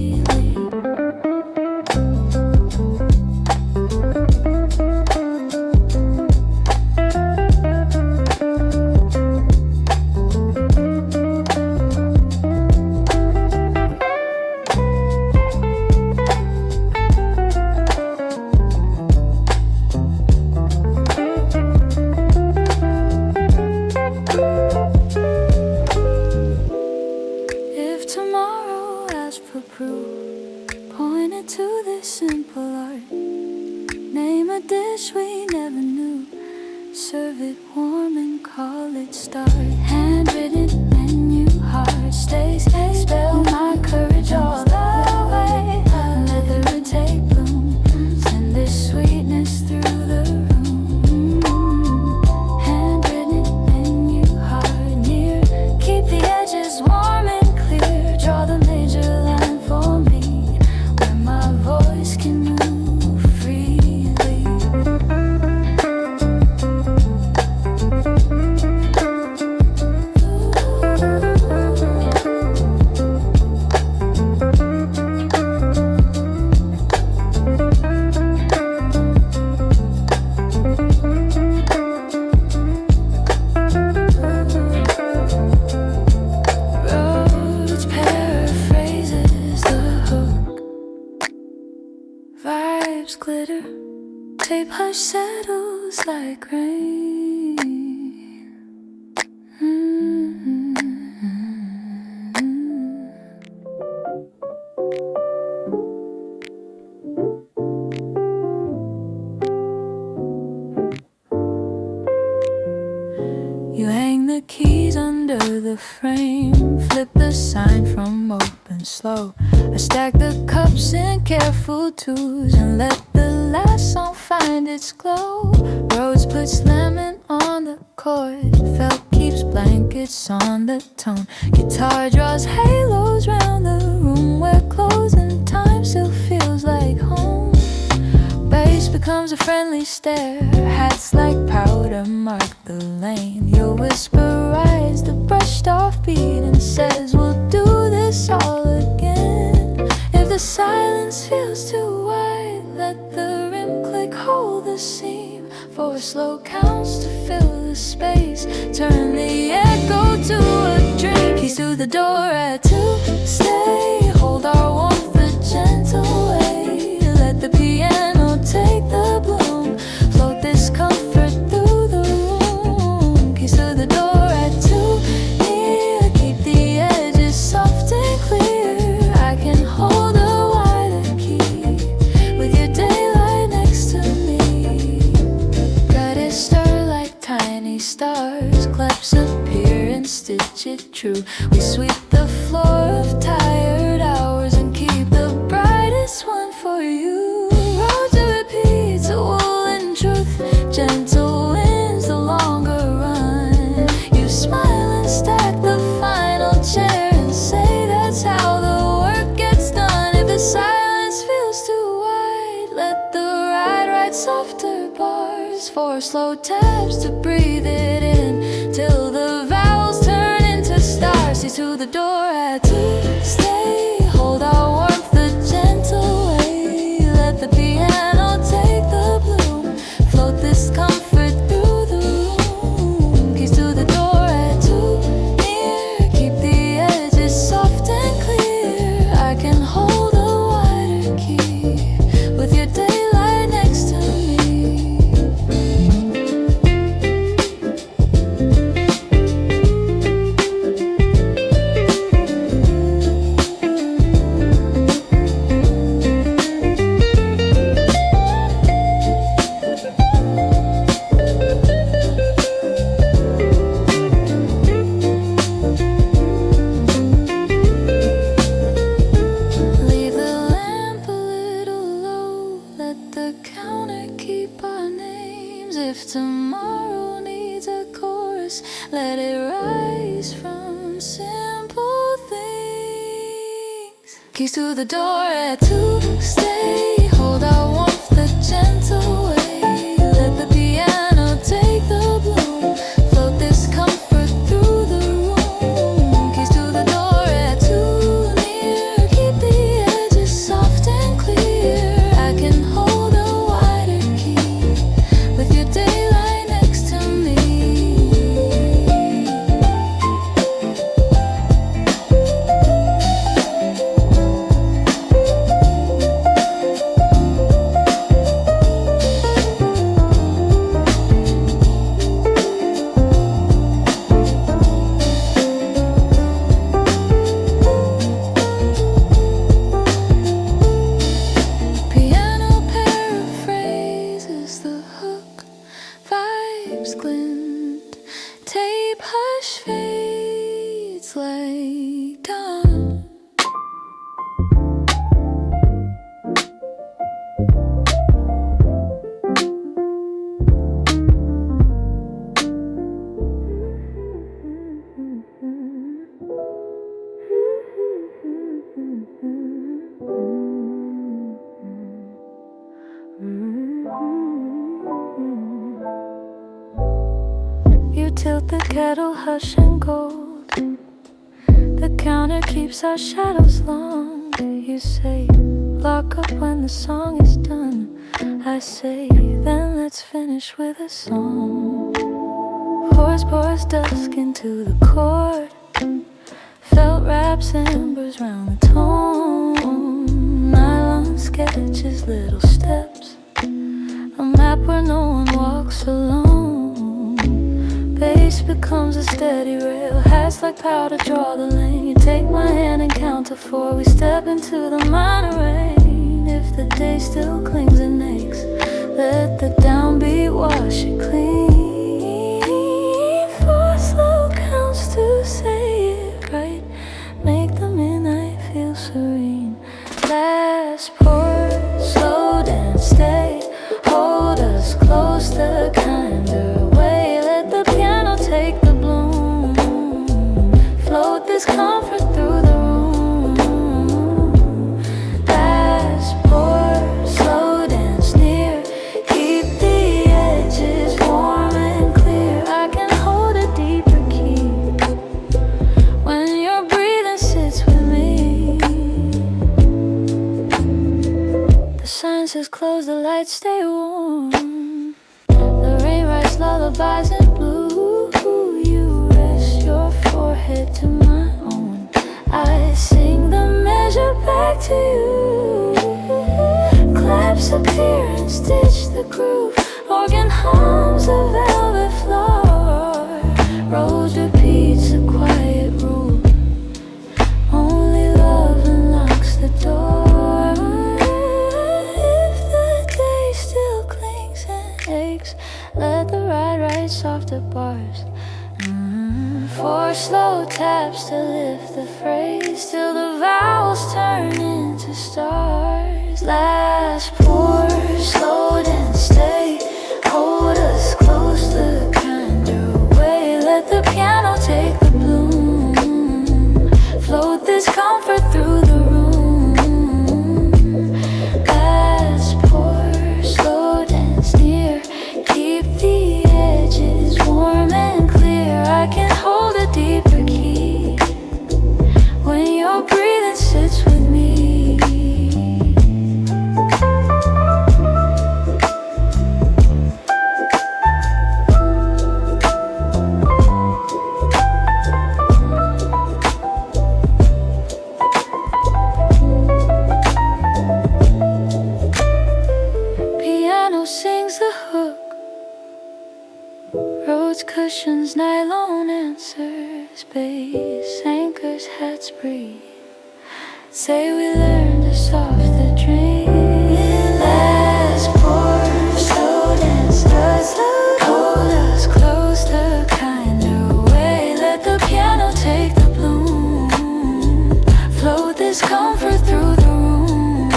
If tomorrow asks for proof, point it to this simple art. Name a dish we never knew, serve it warm and call it start. Handwritten in your heart, stay, spell my courage all the way. Let the root take bloom, send this sweetness through the room. Handwritten in your heart, near, keep the edges warm and clear. Draw the major line for me, where my voice can move freely. vibes glitter, tape hush settles like rain. You hang the keys under the frame, flip the sign from open slow. I stack the cups in careful twos and let the last song find its glow. Rose puts lemon on the chord, felt keeps blankets on the tone. Guitar draws halos round the room where closing time still feels like home. Bass becomes a friendly stare, hats like powder mark the lane. Your whisper rides the brushed off beat and says we'll do this all again. If the silence feels too wide, let the rim click hold the seam. 4 slow counts to fill the space, turn the echo to a dream. Keys to the door at 2, stay, hold our warmth the gentle way. Let the piano take the bloom, float this comfort through the room. Keys to the door at 2, near, keep the edges soft and clear. I can hold a wider key with your daylight next to me. Let it stir like tiny stars, claps appear and stitch it true. We sweep the floor of tired hours and keep the brightest one for you. Road to repeat, a wool and truth, gentle winds the longer run. You smile and stack the final chair and say that's how the work gets done. If the silence feels too wide, let the ride write softer bars. 4 slow taps to breathe it in till the vowels turn into stars. See to the door at 2, stay, hold our warmth the gentle way. Let the piano take the bloom, float this comfort through the room. Keys to the door at 2, near, keep the edges soft and clear. I can hold a wider key with your daylight next to me. Leave the lamp a little low, let the counter keep our names. If tomorrow needs a chorus, let it rise from simple things. Keys to the door at 2, stay, hold our warmth the gentle way. Let the piano take the bloom, float this comfort through the room. Keys to the door at 2, near, keep the edges soft and clear. I can hold a wider key with your daylight next to me. Piano paraphrases the hook, vibes glint, tape hush fades like dawn. You tilt the kettle, hush and cold. The counter keeps our shadows long. You say, lock up when the song is done. I say, then let's finish with a song. Pours dusk into the chord. Felt wraps embers round the tone. Nylon one sketches little steps, a map where no one walks alone. Base becomes a steady rail, hats like powder draw the lane. You take my hand and count to 4, we step into the minor rain. If the day still clings and aches, let the downbeat wash it clean. 4 slow counts to say it right, make the midnight feel serene. Last pour, slow dance, stay, hold us close the kinder way. Let the piano take the bloom, float this comfort through the room. Last pour, slow dance near, keep the edges warm and clear. I can hold a deeper key when your breathing sits with me. The sign says close, the lights stay warm. The rain writes lullabies in blue. You rest your forehead to my own. I sing the measure back to you. Claps appear and stitch the groove. Organ hums a velvet floor. Rose repeats a quiet rule. Only love unlocks the door. If the day still clings and aches, let the ride write softer bars. 4 slow taps to lift the phrase till the vowels turn into stars. Last pour, slow dance, stay, hold us close the kinder way. Let the piano take the bloom, float this comfort through the room. Last pour, slow dance near, keep the edges warm and clear. I can hold a deeper key when your breathing sits with me. Piano sings the hook, roads, cushions, nylon answers, bass, anchors, hats breathe. Say we learn to soft the dream. Last pour, slow dance, does hold us close the kinder way. Let the piano take the bloom, float this comfort through the room.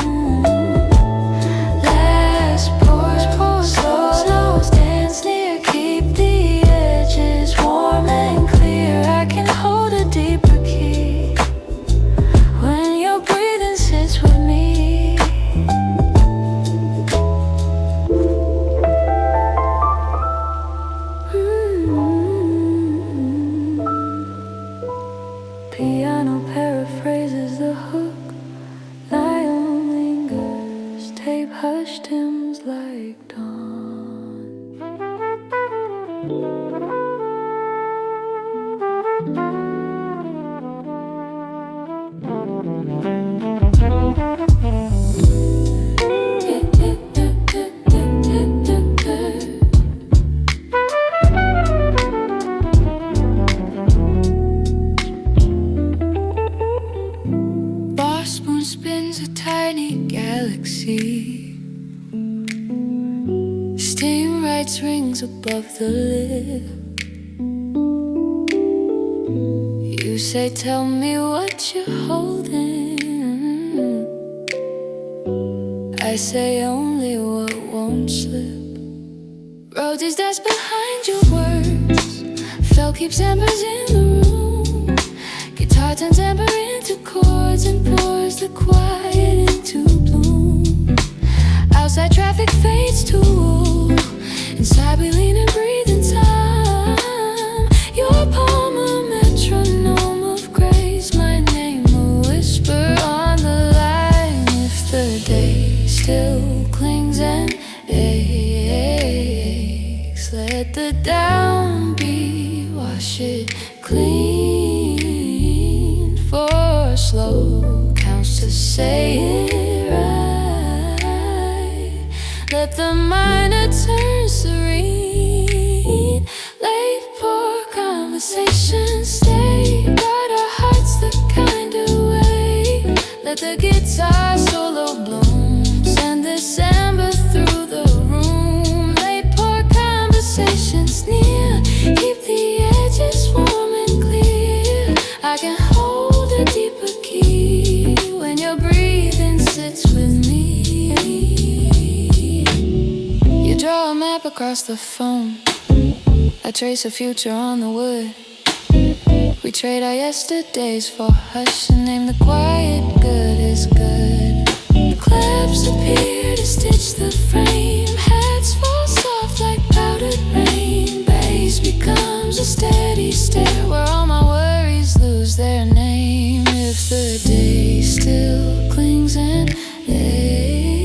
Last pour, slow dance near, keep the edges warm and clear. I can hold a deeper key when your breathing sits with me. Piano paraphrases the hook, lion lingers, tape hushed hymns like dawn. Boss spoon spins a tiny galaxy. Steam writes rings above the lip. You say, tell me what you're holding. I say only what won't slip. Roadies that's behind your words. Fell keeps embers in the room. Guitar turns amber into chords and pours the quiet into bloom. Outside traffic fades to wool. Inside we lean and breathe in time. Your palm a metronome of grace. My name a whisper on the line. If the day still clings and aches, let the downbeat wash it clean. 4 slow counts to say it right. Let the minor turn serene. Late poor conversations stay. Got our hearts the kind of way. Let the guitar solo bloom. Send this amber through the room. Late poor conversations near. Keep the edges warm and clear. I can hold a deeper key when your breathing sits with me. You draw a map across the foam. I trace a future on the wood. We trade our yesterdays for hush and name the quiet good is good. Claps appear to stitch the frame. Hats fall soft like powdered rain. Bass becomes a steady stare where all my worries lose their name. If the day still clings and aches,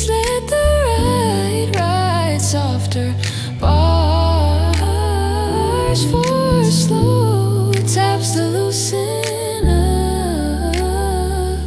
let the ride softer bars for slow taps to loosen up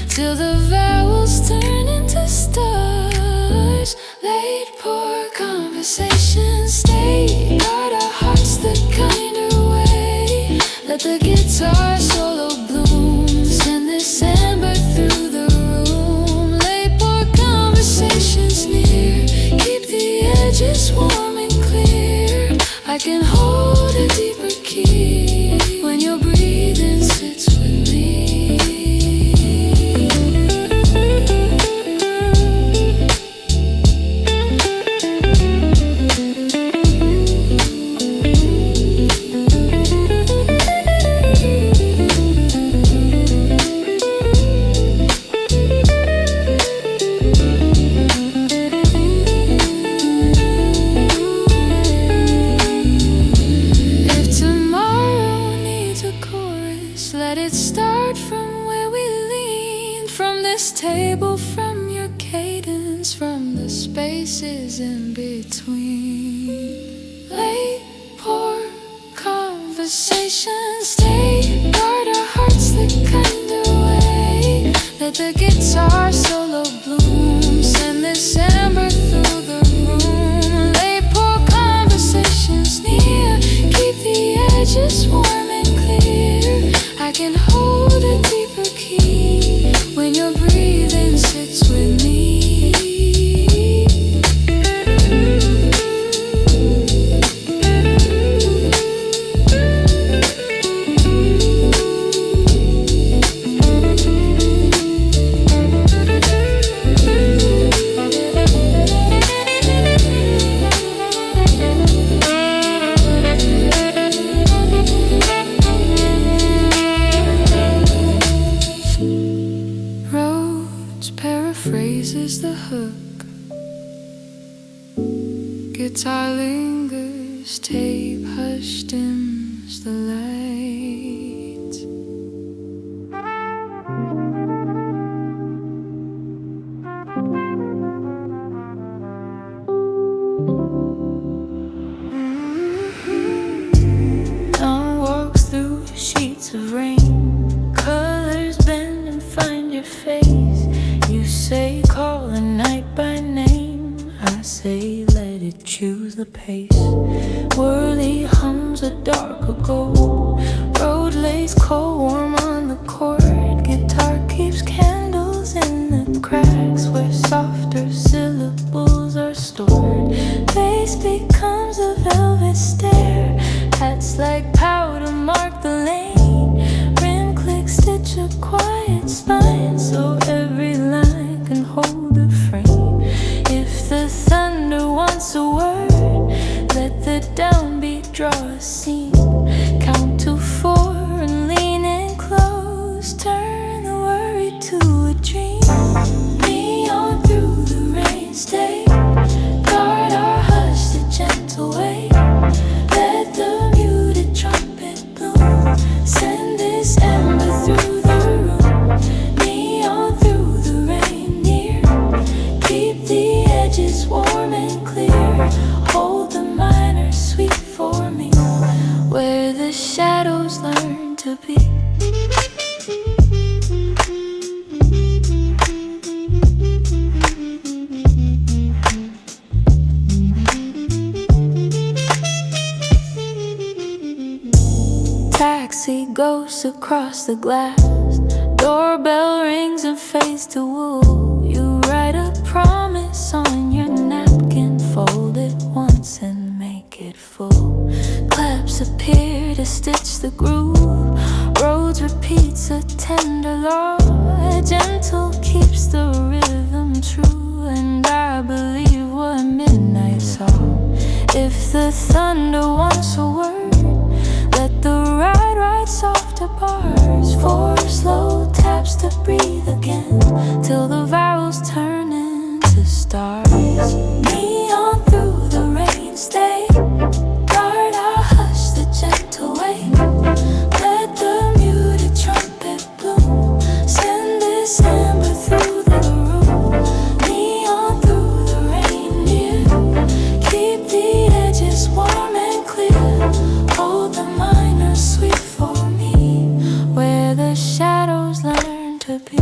till the vowels turn into stars. Late poor conversations stay. Guard our hearts the kind of way. Let the guitar solo bloom. Send this amber through the room. Late poor conversations near. Keep the edges warm and clear. I can hold a deeper key when your breathing sits with me. If tomorrow needs a chorus, let it start from where we lean. From this table, from your cadence, from the spaces in between. Late poor conversations stay. Guard our hearts the kind of way. Let the guitar solo bloom. Send this amber through the room. Late poor conversations near. Keep the edges warm and clear. I can hold a deeper key when your breathing sits with me. Rhodes paraphrases the hook. Guitar lingers, tape hush dims the lights. Dawn walks through sheets of rain. Colors bend and find your face. You say call the night by name. I say let it choose the pace. Whirly hums a darker gold. Road lays cold warm on the chord. Guitar keeps candles in the cracks where softer syllables are stored. Bass becomes a velvet stare. Hats like powder mark the lane. Rim click stitch a quiet spine so every line can hold a frame. If the thunder wants a word, let the downbeat draw a scene. Count to 4 and lean in close. Turn the worry to a dream. Me on through the rain, stay. Guard our hush the gentle way. Let the muted trumpet bloom. Send this amber through the room. Me on through the rain near. Keep the edges warm and clear. Hold the minor sweet for me. Where the shadows learn to be. strokes across the glass. Doorbell rings and fades to wool. You write a promise on your napkin, fold it once and make it full. Claps appear to stitch the groove. Roads repeats a tender law. Gentle keeps the rhythm true, and I believe what midnight saw. If the thunder wants a word, let the ride ride softer bars. 4 slow taps to breathe again, till the vowels turn into stars. Neon through the rain, stay guard, I'll hush the gentle wave. Let the muted trumpet bloom, send this amber through the room. Neon through the reindeer, keep the edges warm and clear. Hold the minor sweet for me, where the shadows learn to be.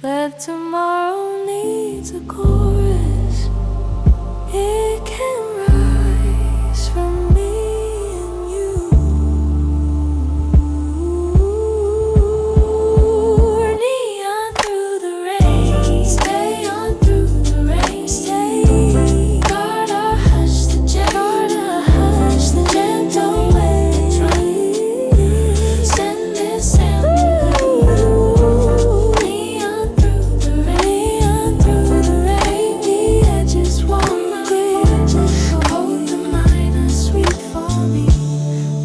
Let tomorrow needs a chorus. It can rise from me and you. Neon through the rain, stay on through the rain, stay. Guard, I'll hush the gentle way. Send this amber through. Neon through the rain, the edges warm and clear. Hold the minor sweet for me,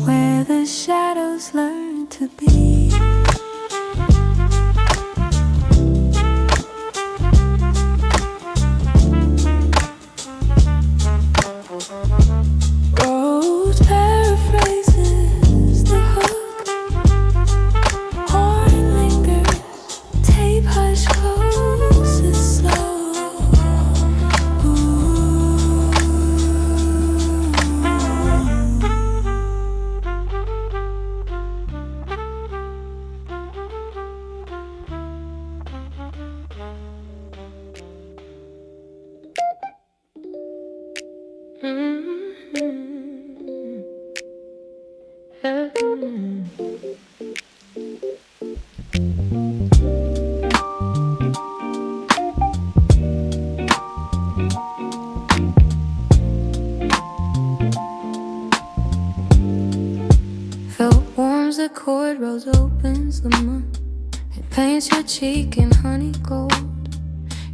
where the shadows learn to be. Rose paraphrases the hook. Horn lingers, tape hush closes slow. Felt warms the cord, rose opens the month. It paints your cheek in honey gold.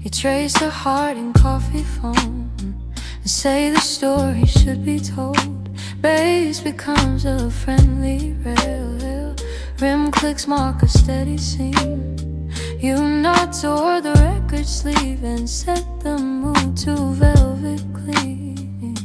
You trace her heart in coffee foam and say the story should be told. Bass becomes a friendly rail. Rim clicks mark a steady scene. You nod toward the record sleeve and set the mood to velvet clean.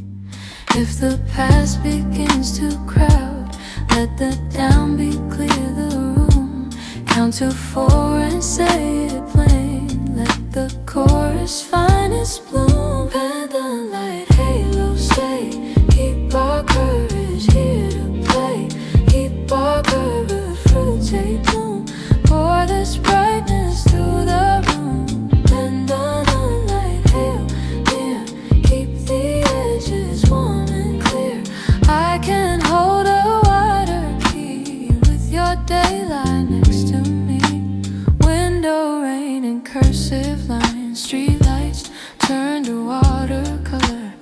If the past begins to crowd, let the downbeat clear the room. Count to 4 and say it plain. Let the chorus find its bloom. Pendant light halo stay. Keep our courage here to play. Keep our courage fruit take bloom. Pour this brightness through the room. Pendant light hail near. Keep the edges warm and clear. I can hold a wider key with your daylight next to me. Window rain and cursive lines. Street lights turn to watercolor.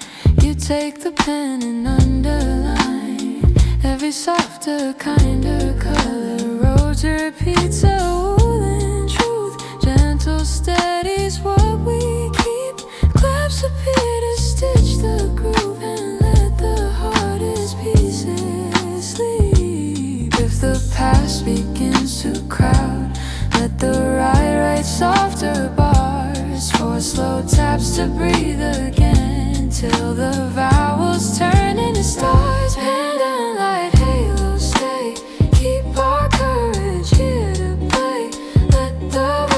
You take the pen and underline every softer, kinder color. Roads repeats a woolen truth. Gentle steady's what we keep. Claps appear to stitch the groove and let the hardest pieces sleep. If the past begins to crowd, let the ride write softer bars. 4 slow taps to breathe again, till the vowels turn into stars. Pendant light halos stay, keep our courage here to play. Let the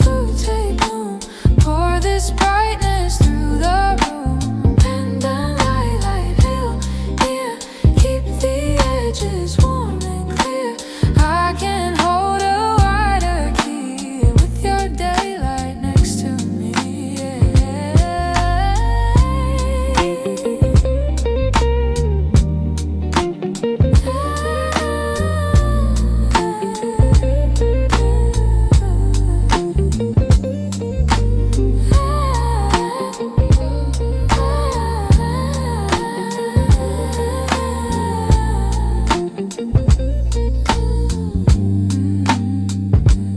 fruit take bloom, pour this brightness through the room. Pendant light halo near, keep the edges warm and clear. I can hold a wider key with your daylight next to me.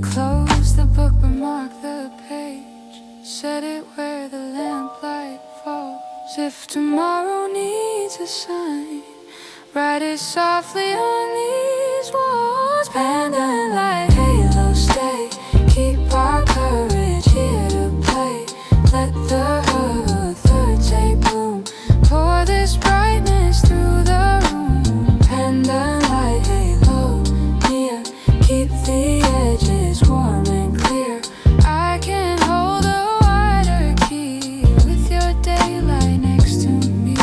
Close the book, remark the page, set it where the lamplight falls. If tomorrow needs a sign, write it softly on these walls. Pendant light halo stay, keep our courage here to play. Let the third take bloom, pour this brightness through the room. Pendant light halo near, keep the edges warm and clear. I can hold a wider key with your daylight next to me.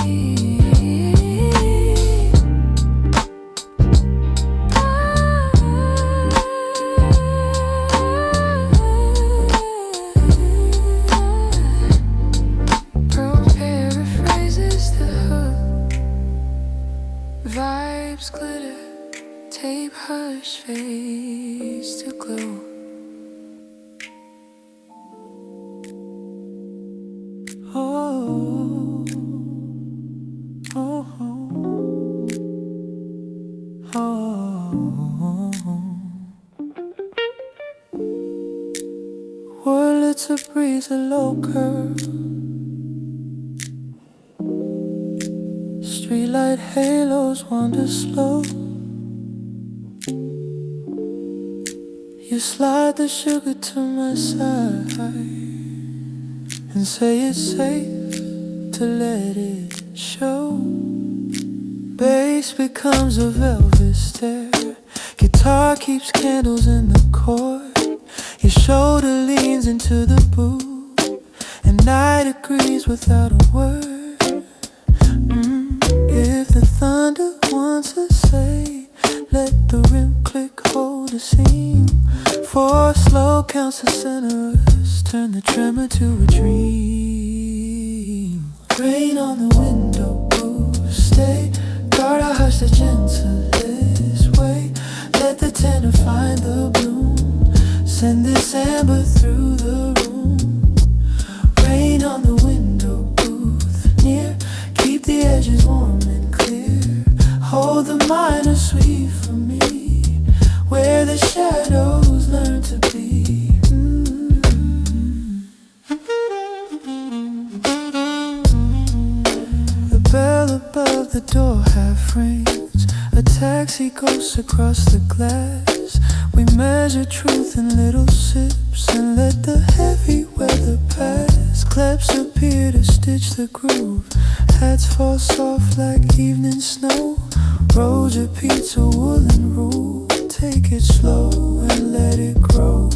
Pearl paraphrases the hook, vibes glitter, tape hush fades to glow. Oh, oh, oh, oh. Whirl it's a breeze, a low curve. Streetlight halos wander slow. You slide the sugar to my side and say it's safe to let it show. Bass becomes a velvet stare. Guitar keeps candles in the chord. Your shoulder leans into the booth, and night agrees without a word. If the thunder wants to say, let the rim click, hold a seam. 4 slow counts the centers, turn the tremor to a dream. Rain on the window, booth, stay. Guard, I hush the gentlest way. Let the tenor find the bloom. Send this amber through the room. Rain on the window, booth near. Keep the edges warm and clear. Hold the minor sweet for me, where the shadows learn to be. The bell above the door half rings. A taxi goes across the glass. We measure truth in little sips and let the heavy weather pass. Claps appear to stitch the groove. Hats fall soft like evening snow. Rolls repeats a woolen rule. Take it slow and let it grow.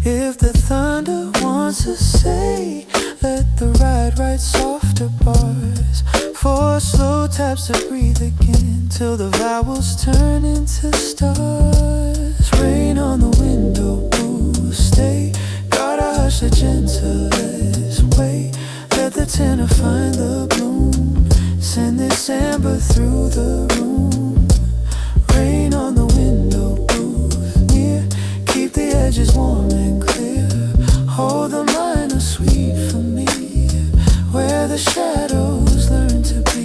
If the thunder wants to say, let the ride write softer bars. 4 slow taps to breathe again, till the vowels turn into stars. Rain on the window, booth, stay. Gotta hush the gentlest way. Let the tenor find the bloom. Send this amber through the room. Rain on the window, booth near. Keep the edges warm and clear. Hold the minor sweet for me, where the shadows learn to be.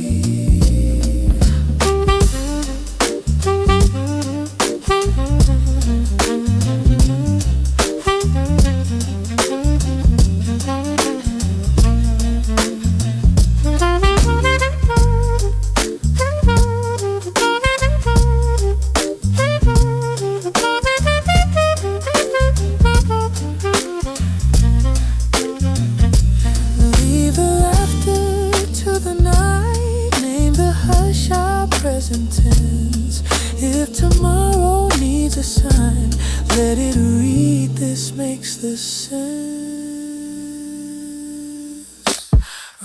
let it read, this makes the sense.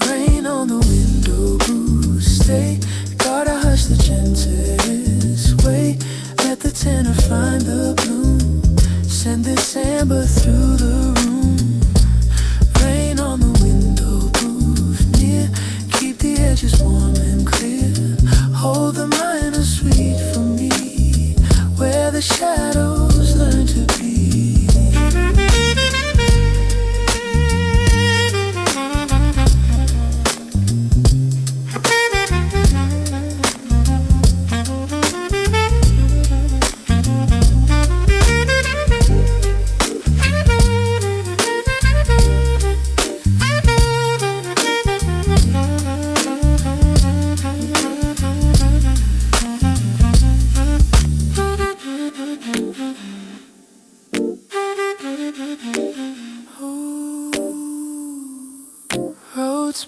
Rain on the window, bruise, stay. Gotta hush the gentlest way. Let the tenor find the bloom. Send this amber through the room. Rain on the window, groove near. Keep the edges warm and clear. Hold the minor sweet for me, where the shadows learn to be.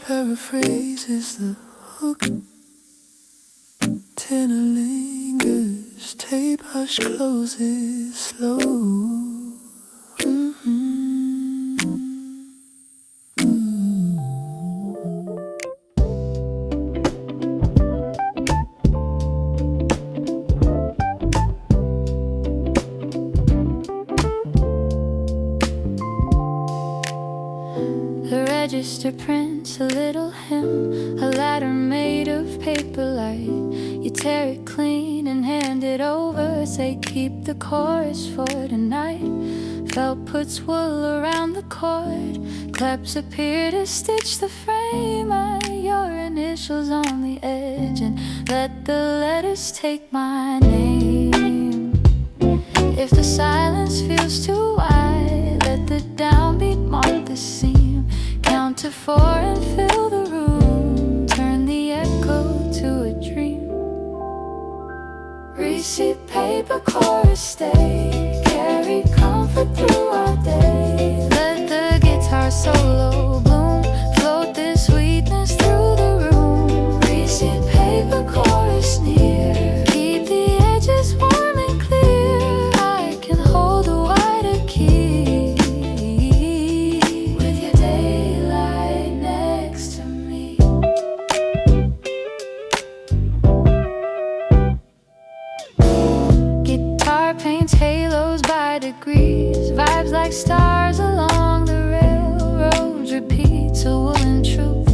Paraphrases the hook. Tenor lingers, tape hush closes slow. The register prints a little hymn, a ladder made of paper light. You tear it clean and hand it over, say keep the chorus for tonight. Felt puts wool around the cord, claps appear to stitch the frame. Your initials on the edge, and let the letters take my name. If the silence feels too wide, let the downbeat mark the seam. Count to 4 and fill the room. Turn the echo to a dream. Receipt paper chorus stay. Carry comfort through our day. Let the guitar solo bloom. Float this sweetness through the room. Receipt paper chorus near. Keep the edges warm and clear. I can hold a wider key. With your daylight next to me. Guitar paints halos by degrees. Vibes like stars along the railroads. Repeats a woolen truth.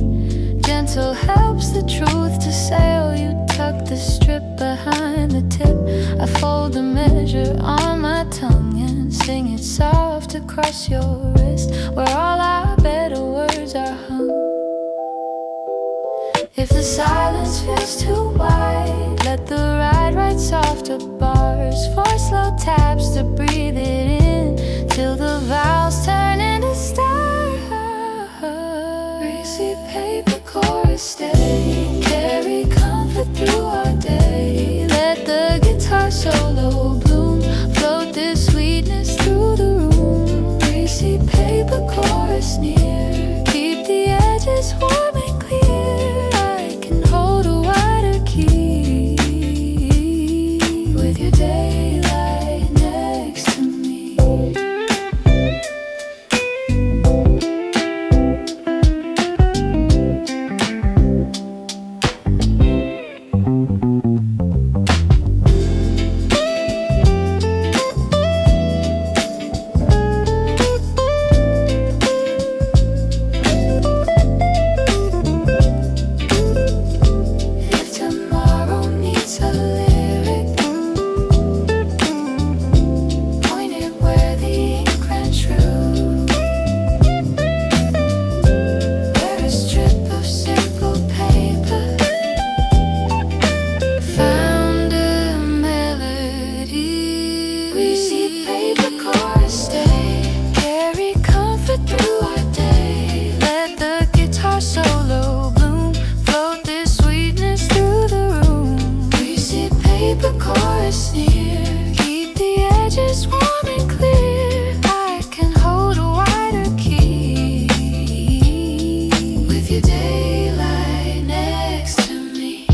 Gentle helps the truth to sail. You tuck the strip behind the tip. I fold the measure on my tongue and sing it soft across your wrist, where all our better words are hung. If the silence feels too wide, let the ride write softer bars. 4 slow taps to breathe it in, till the vowels turn into stars. Receipt paper chorus stay. Carry comfort through our day. Let the guitar solo bloom. Float this sweetness through the room. Receipt paper chorus near. Keep the edges warm and clear. I can hold a wider key. With your daylight next to me. If tomorrow needs a lyric, point it where the ink ran true. Where a strip of simple paper found a melody. Receipt paper chorus stay. Carry comfort through our day. Let the guitar solo bloom. Float this sweetness through the room. Receipt paper chorus near. Keep the edges warm and clear. I can hold a wider key. With your daylight next to me.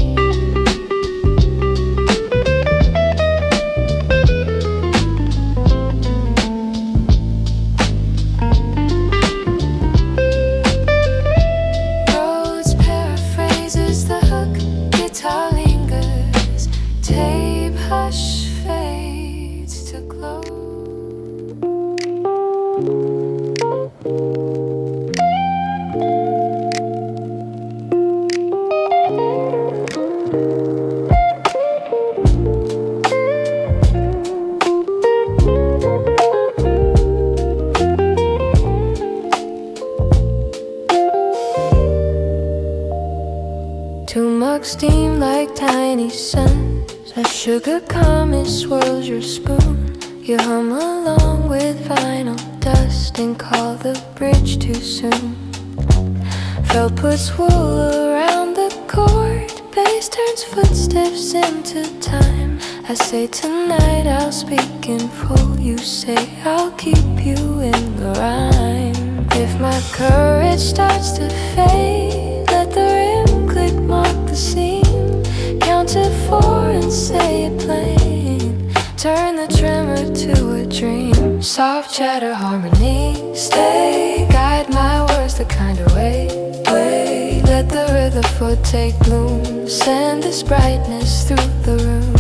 Too much steam like tiny suns. A sugar comet swirls your spoon. You hum along with vinyl dust and call the bridge too soon. Felt puts wool around the cord. Bass turns footsteps into time. I say tonight I'll speak in full. You say I'll keep you in the rhyme. If my courage starts to fade, let the rim click mark the seam. Count to 4 and say it plain. Turn the tremor to a dream. Soft chatter harmony, stay. Guide my words the kind of way. Let the Rutherford take bloom. Send this brightness through the room.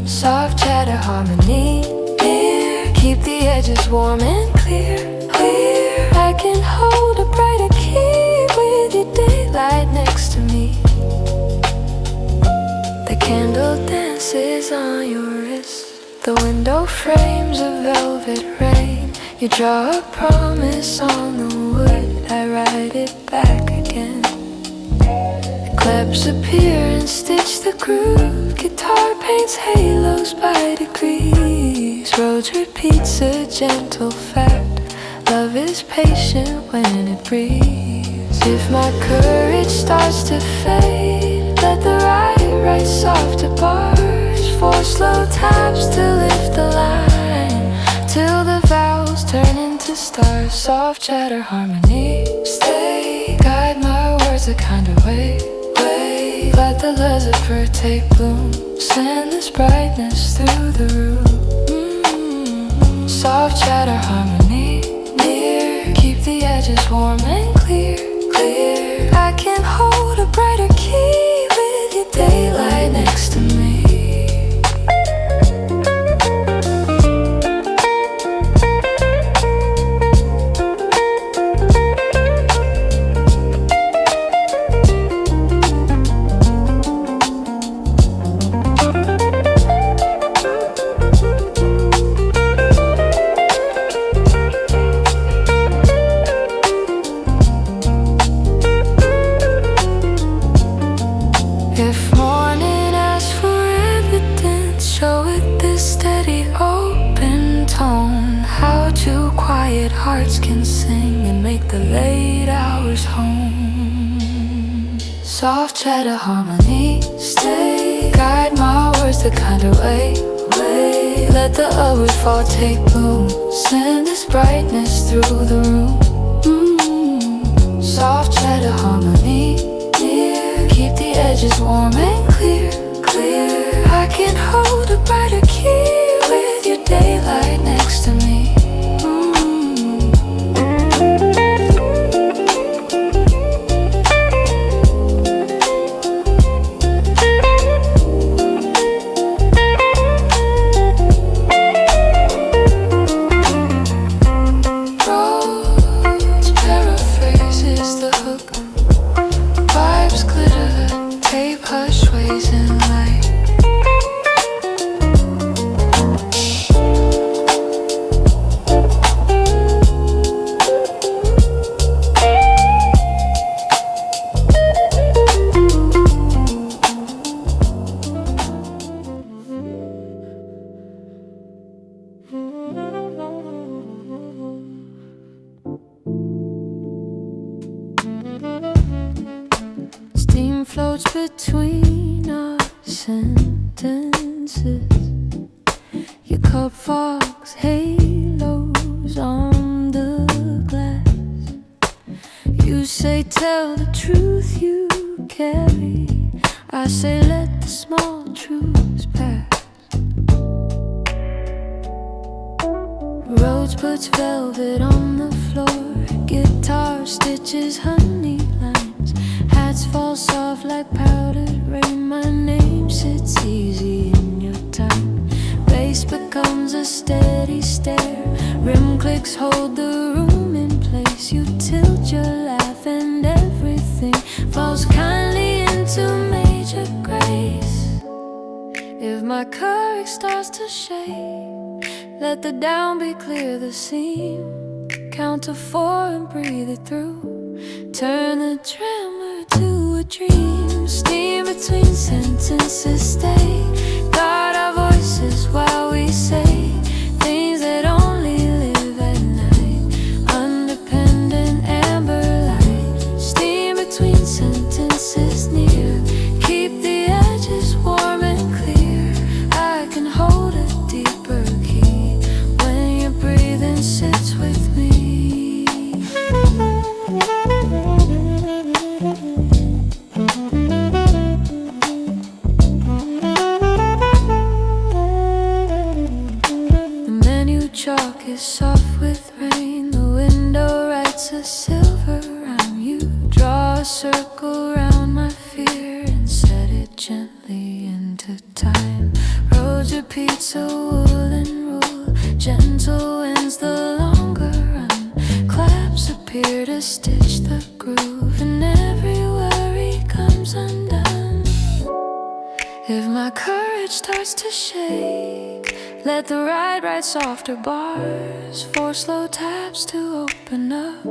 Soft chatter harmony, near. Keep the edges warm and clear. I can hold a brighter key with your daylight next to me. The candle dances on your wrist. The window frames a velvet rain. You draw a promise on the wood. I write it back again. The claps appear and stitch the groove. Guitar paints halos by degrees. Rhodes repeats a gentle fact. Love is patient when it breathes. If my courage starts to fade, let the write softer bars. 4 slow taps to lift the line. Till the vowels turn into stars. Soft chatter harmony, stay. Guide my words a kind of way. Let the Lucifer take bloom. Send this brightness through the room. Soft chatter harmony, near. Keep the edges warm and clear. I can hold a brighter key with your daylight next to me. Hearts can sing and make the late hours home. Soft chatter harmony, stay. Guide my words the kind of way. Let the upward fall take bloom. Send this brightness through the room. Soft chatter harmony, near. Keep the edges warm and clear. I can hold a brighter key with your daylight next to me. Between our sentences, your cup fogs halos on the glass. You say tell the truth you carry. I say let the small truths pass. Rhodes puts velvet on the floor. Guitar stitches honey lines. Hats fall soft like powdered rain. My name sits easy in your time. Bass but comes a steady stare. Rim clicks hold the room in place. You tilt your laugh and everything falls kindly into major grace. If my courage starts to shake, let the down be clear the seam. Count to 4 and breathe it through. Turn the tremor to a dream. Steam between sentences, stay. Guard our voices while we say things that only live at night. Undependent amber light. Steam between sentences near. Keep the edges warm and clear. I can hold a deeper key when your breathing sits with me. Chalk is soft with rain. The window writes a silver rhyme. You draw a circle round my fear and set it gently into time. Roads repeats a woolen rule. Gentle winds the longer run. Claps appear to stitch the groove, and every worry comes undone. If my courage starts to shake, let the ride write softer bars. 4 slow taps to open up,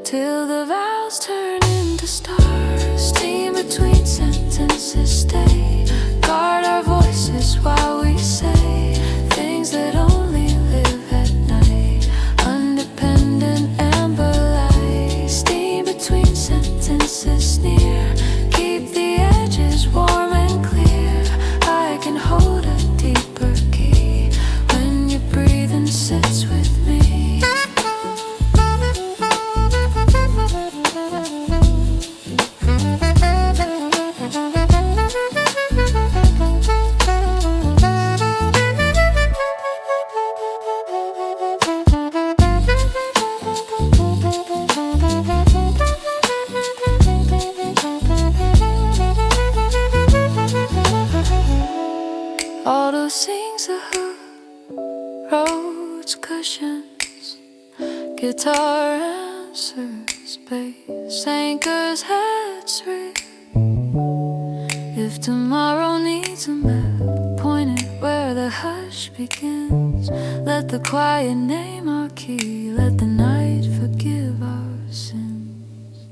till the vowels turn into stars. Steam between sentences, stay. Guard our voices while we say things that only live at night. Undependent amber light. Steam between sentences near. Keep the edges warm and clear. I can hold a deeper key when your breathing sits with me. Auto sings a hook, roads cushions, guitar answers, bass anchors, heads ring. If tomorrow needs a map, point it where the hush begins. Let the quiet name our key, let the night forgive our sins.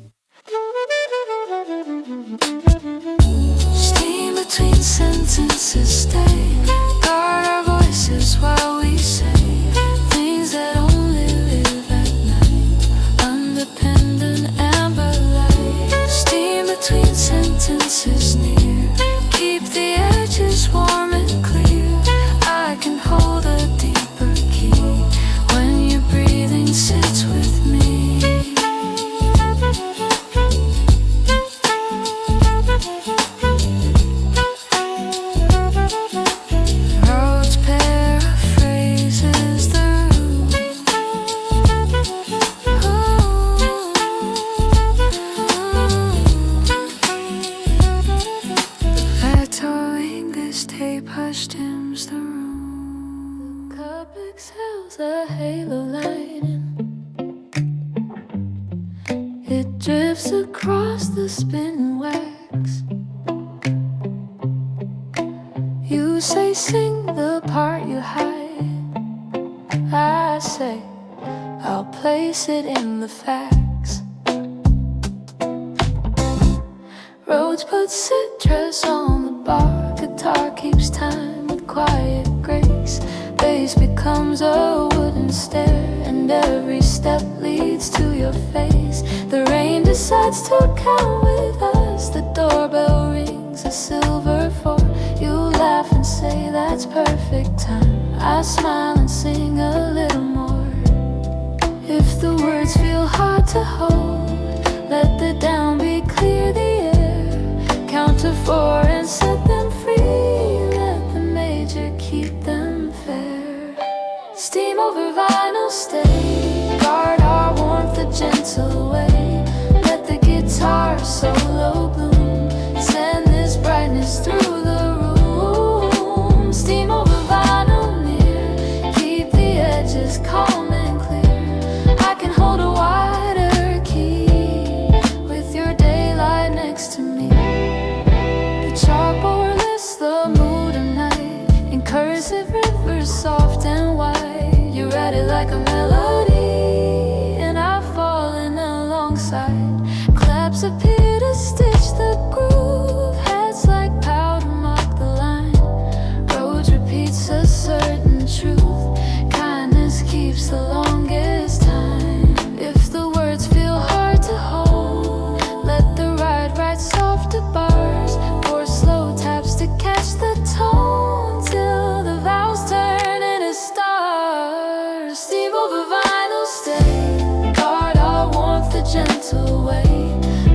Steam between sentences, stay. Guard our voices while we say things that only live at night. Undependent amber light. Steam between sentences near. Keep the edges warm and clear. I can hold a deeper key when your breathing sits with me. Roads paraphrases the route. Echoing this tape hush dims the room. The cup exhales a halo lining. It drifts across the spinning wax. You say sing the part you hide. I say I'll place it in the facts. Roads put citrus on the bar. Guitar keeps time with quiet grace. Bass becomes a wooden stair, and every step leads to your face. The rain decides to count with us. The doorbell rings a silver 4. You laugh and say that's perfect time. I smile and sing a little more. If the words feel hard to hold, let the down be clear the air. Count to 4 and set them free. Let the major keep them fair. Steam over vinyl, stay. Guard our warmth a gentle way. Let the guitar solo bloom. Send this brightness through the room. Steam over vinyl near. edges calm and clear. I can hold a wider key with your daylight next to me. The chalkboard lists the mood of night in cursive rivers soft and wide. You read it like a melody, and I've fallen alongside. Claps appear to stitch the groove. Heads like powder mark the line. Roads repeats a certain truth. Kindness keeps the longest time. If the words feel hard to hold, let the ride write softer bars. Four slow taps to catch the tone till the vowels turn into stars. Steam over vinyl, stay. Guard our warmth the gentle way.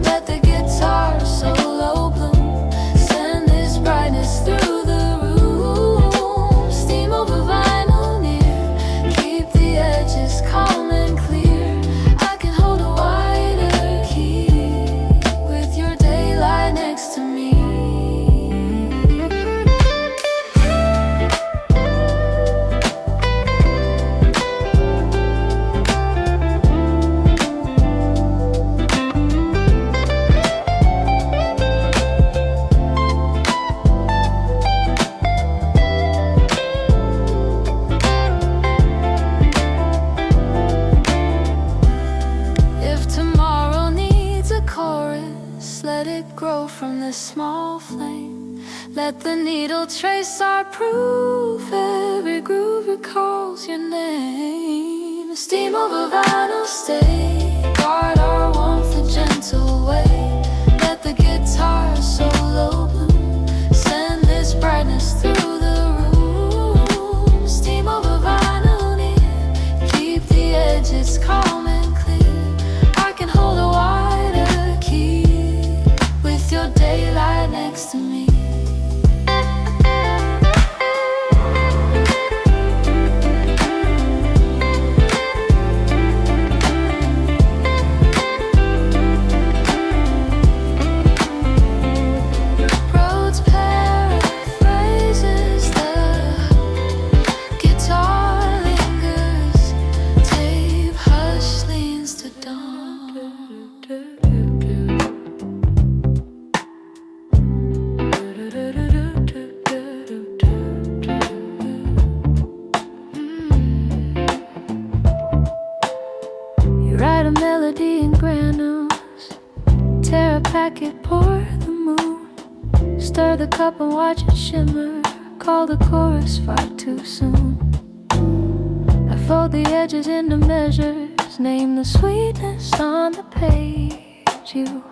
Let the guitar solo bloom. Send this brightness through the room. Steam over vinyl near. Keep the edges calm and clear. I can hold a wider key with your daylight next to me. If tomorrow needs a chorus, let it grow from this small flame. Let the needle trace our proof. Every groove recalls your name. Steam over vinyl, stay. Guard our warmth the gentle way. Let the guitar solo bloom. Send this brightness through the room. Steam over vinyl near. Keep the edges calm and clear. I can hold a wider key with your daylight next to me. Rhodes paraphrases, the guitar lingers. Tape hush leans to dawn. You write a melody in granules. Tear a packet, pour the moon. Stir the cup and watch it shimmer. Call the chorus far too soon. I fold the edges into measures. Name the sweetness on the page. You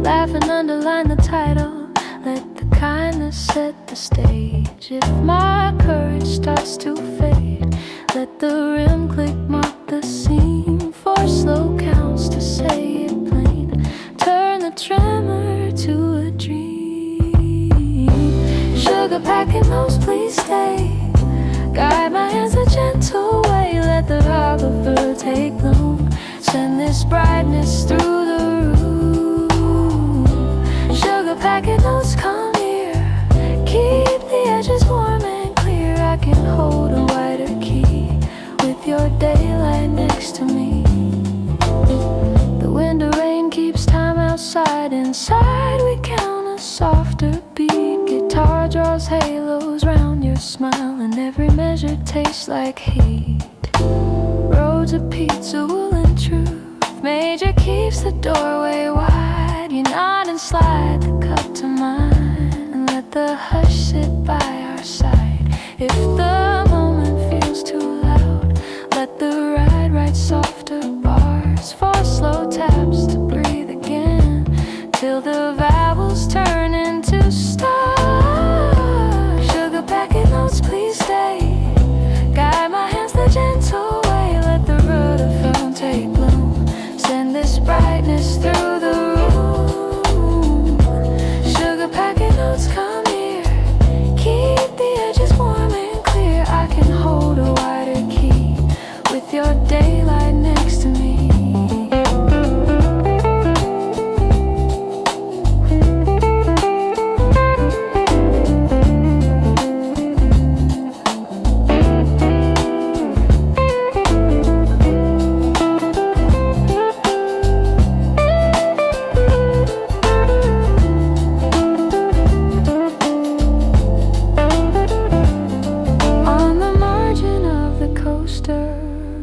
laugh and underline the title. Let the kindness set the stage. If my courage starts to fade, let the rim click mark the seam. Four slow counts to say it plain. Turn the tremor to a dream. Sugar packing those, please stay. Guide my hands a gentle way. Let the harbor take bloom. Send this brightness through the room. Sugar packet notes, come here. Keep the edges warm and clear. I can hold a wider key with your daylight next to me. The wind of rain keeps time outside. Inside we count a softer beat. Guitar draws halos round your smile, and every measure tastes like heat. Roads of pizza, woolen truth. Major keeps the doorway wide. You nod and slide the cup to mine, and let the hush sit by our side. If the moment feels too loud, let the ride write softer bars. Four slow taps to breathe again, till the vowels turn into stars. Sugar packet notes, please stay. Guide my hands the gentle way. Let the rudder take bloom. Send this brightness through the room. Sugar packet notes, come here. Keep the edges warm and clear.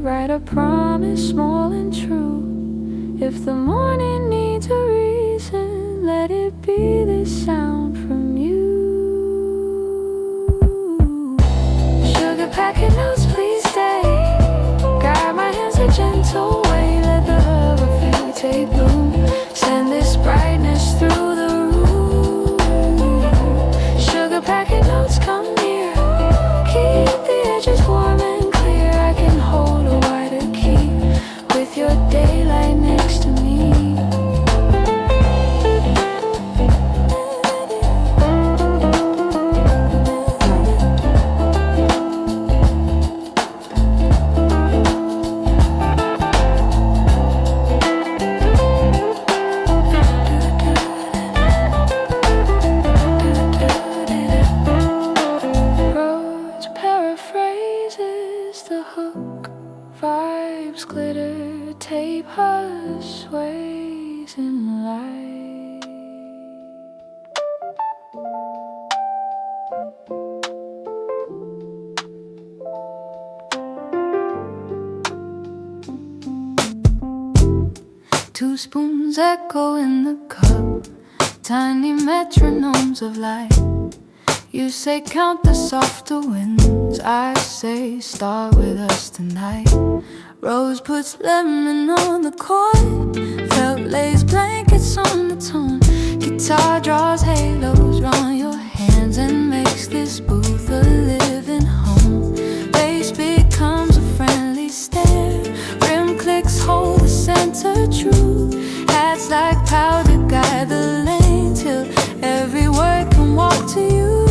write a promise small and true. If the morning needs a reason, let it be this sound from you. Sugar packet notes, please stay. Guide my hands a gentle way. Let the herb of fairy take bloom. Send this brightness through the room. Sugar packet notes, come near. Keep the edges warm and clear. I can hold a wider key with your daylight next to me. Two spoons echo in the cup, tiny metronomes of light. You say count the softer winds, I say start with us tonight. Rose puts lemon on the chord, felt lays blankets on the tone. Guitar draws halos round your hands and makes this booth a living home. Bass becomes a friendly stare, rim clicks hold the center true. Hats like powder guide the lane till every word can walk to you.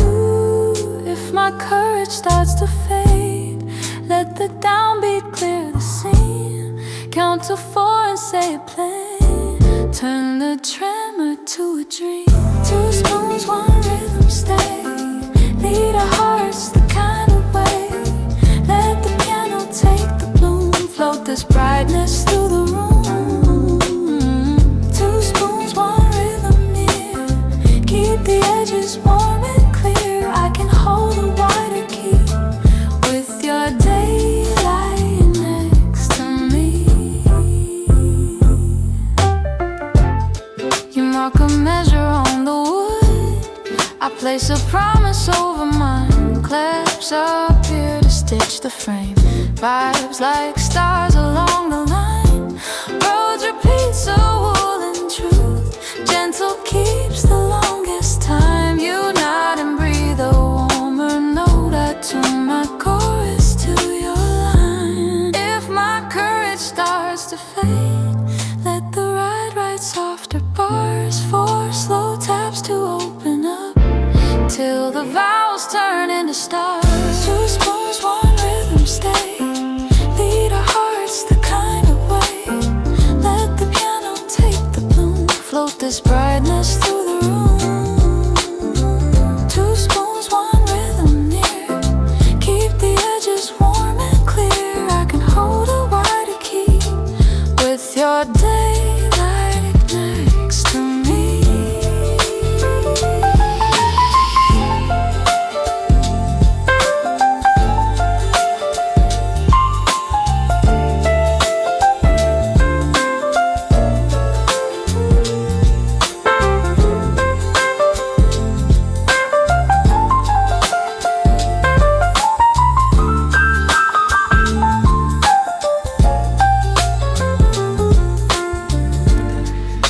If my courage starts to fade, let the downbeat clear the scene. Count to 4 and say it plain. Turn the tremor to a dream. Two spoons, one rhythm stay. Lead our hearts the kind of way. Let the piano take the bloom. Float this brightness through the room. Two spoons, one rhythm near. Keep the edges warm and clear. I can hold a wider key with your daylight next to me. You mark a measure on the wood, I place a promise over mine. Clasps up here to stitch the frame. Vibes like stars along the line. Roads repeat so woolen truth. Gentle keeps the longest time. You nod and breathe a warmer note. I tune my chorus to your line. If my courage starts to fade, let the ride write softer bars. 4 slow taps to open up till the vowels turn into stars. Two spoons, one rhythm stay. Lead our hearts the kind of way. Let the piano take the bloom. Float this brightness through the room. Two spoons, one rhythm near. Keep the edges warm and clear. I can hold a wider key with your daylight next to me.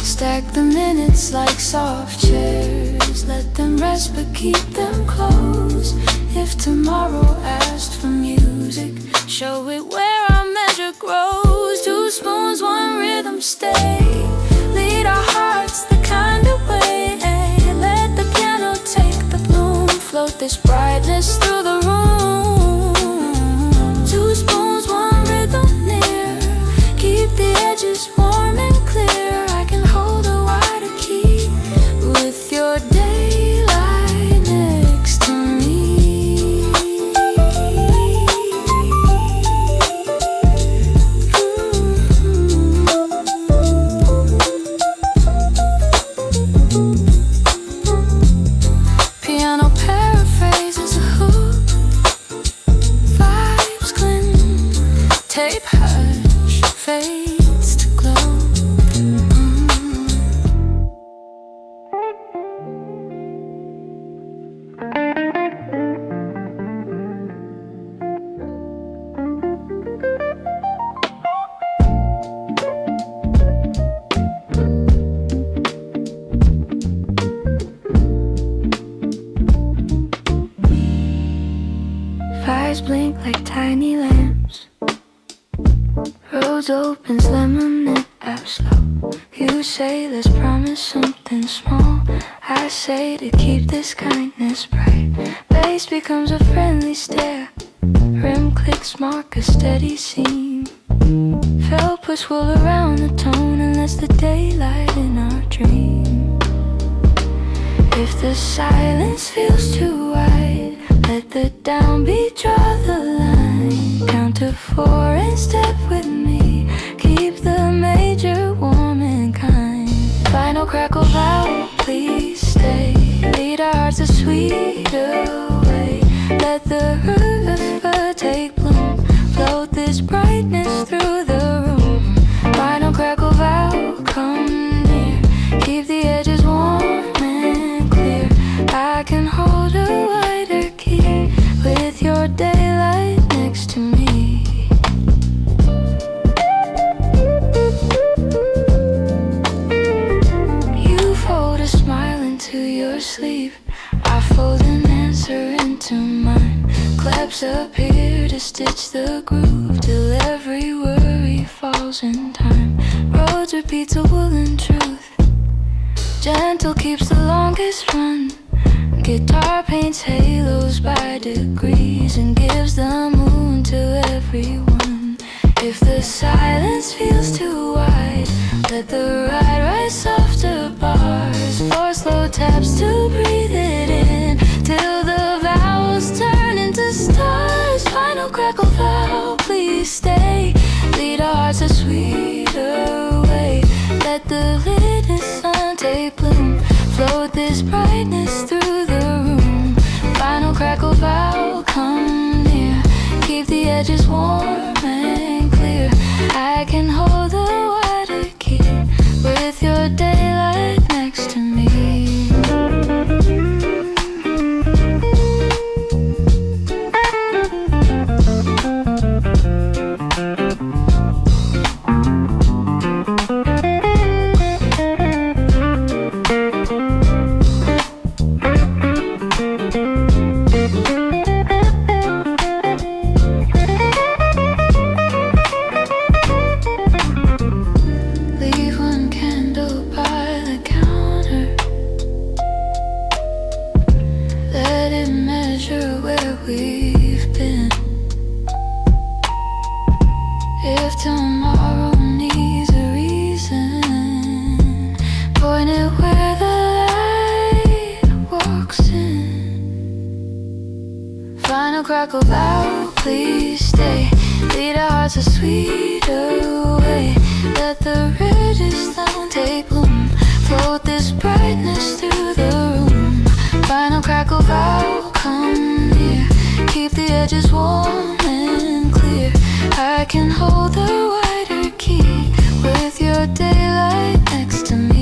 Stack the minutes like soft chairs. Let them rest but keep them close. If tomorrow asked for music, show it where our measure grows. Two spoons, one rhythm stay. Lead our hearts the kind of way. Let the piano take the bloom. Float this brightness through the room. Two spoons, one rhythm near. Keep the edges warm and clear. I can hold a wider key with your daylight next to me. Piano paraphrases a hook. tape hush fades to glow. Fires blink like tiny lamps. Roads open, lemonade up slow. You say let's promise something small. I say to keep this kindness bright. Base becomes a friendly stare. Rim clicks mark a steady seam. Felt push swirl around the tone and lets the daylight in our dream. If the silence feels too wide, let the downbeat draw the line. Count to 4 and step with me. Keep the major warm and kind. Final crackle vow, please stay. Lead our hearts a sweeter way. Let the river take bloom. Float this brightness through the room. Final crackle vow, come near. Keep the edges warm and clear. I can hold a wider key with your daylight next to me. You fold a smile into your sleeve. I fold an answer into mine. Claps appear to stitch the groove till every worry falls in time. Roads repeats a woolen truth. Gentle keeps the longest run. Guitar paints halos by degrees and gives the moon to everyone. If the silence feels too wide, let the ride rise softer bars. 4 slow taps to breathe it in till the vowels turn into stars. Final crackle vow, please stay. Lead our hearts a sweeter way. Let the little sun take bloom. Float this brightness through the room. Final crackle vow, come near. Keep the edges warm and clear. I can hold the wider key with your daylight next to me. Crackle vow, please stay. Lead our hearts a sweeter way. Let the ridges down take bloom. Float this brightness through the room. Final crackle vow, come near. Keep the edges warm and clear. I can hold the wider key with your daylight next to me.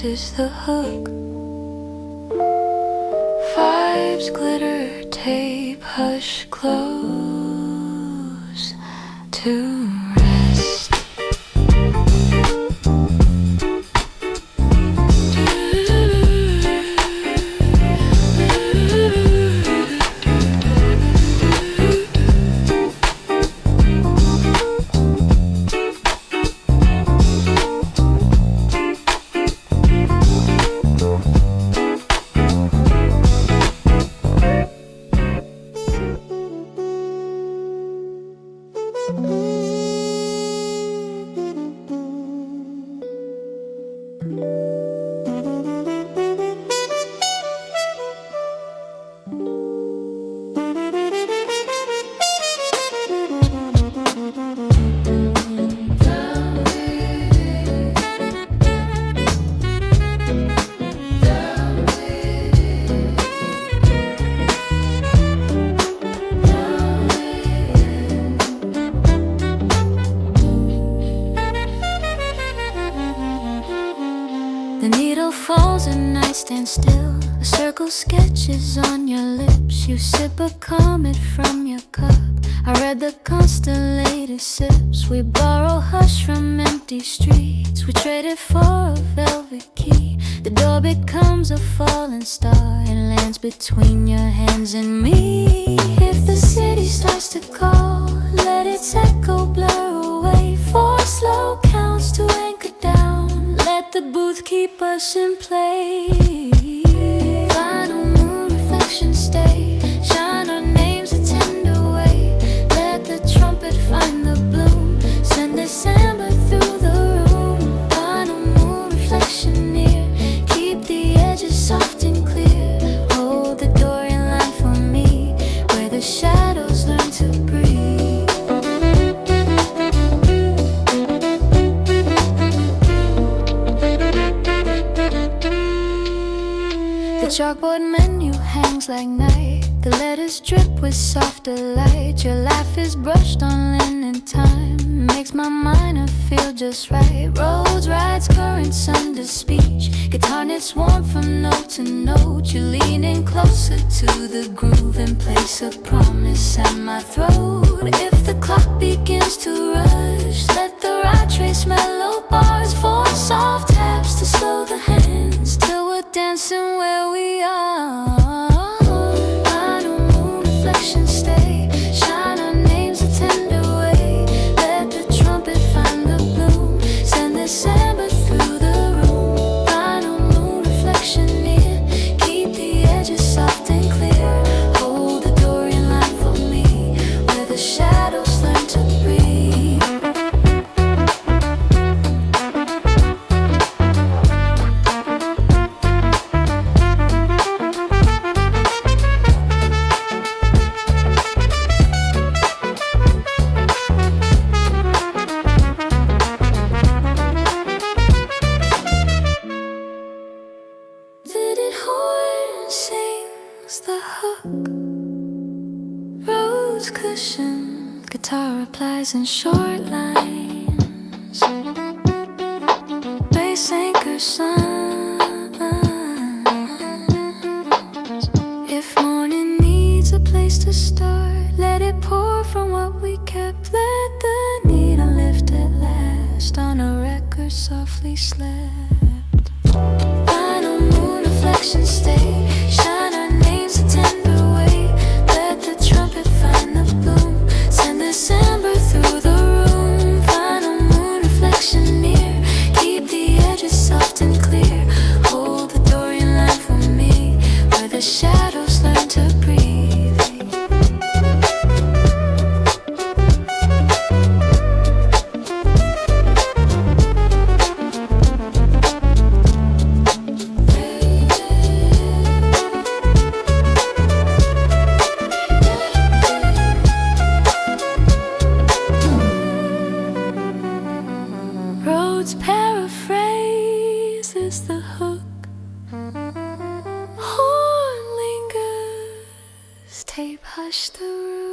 Is the hook. Vibes glitter, tape, hush, close to rest. The needle falls and I stand still. A circle sketches on your lips. You sip a comet from your cup. I read the constellated sips. We borrow hush from empty streets. We trade it for a velvet key. The door becomes a falling star and lands between your hands and me. If the city starts to call, let its echo blur away. 4 slow counts to anchor down. Let the booth keep us in play. Final moon reflections stay. Shine our names a tender way. Let the trumpet find the bloom. Send this amber through the room. Final moon reflection near. Keep the edges soft and clear. Hold the door in line for me, where the shadows learn to breathe. The chalkboard menu hangs like night. The letters drip with softer light. Your laugh is brushed on linen time. Makes my mind feel just right. Roads, rides, currents under speech. Guitar knits warm from note to note. You're leaning closer to the groove and place a promise at my throat. If the clock begins to rush, let the ride trace mellow bars. 4 soft taps to slow the hands till we're dancing where we are. Final moon reflections stay. Shine our names a tender way. Let the trumpet find the bloom. Send this amber through the room. Final moon reflection near. Keep the edges soft and clear. Hold the door in line for me, where the shadows learn to breathe. Vivid horn sings the hook. Rose cushion, guitar replies in short lines. Bass anchor signs. If morning needs a place to start, let it pour from what we kept. Let the needle lift at last on a record softly slept. Final moon reflections stay. Shine our names a tender way. Let the trumpet find the bloom. Send this amber through the room. Final moon reflection near. Keep the edges soft and clear. Hold the door in line for me, where the shadows learn to breathe. Rhodes paraphrases the hook. Horn lingers, tape hush the room.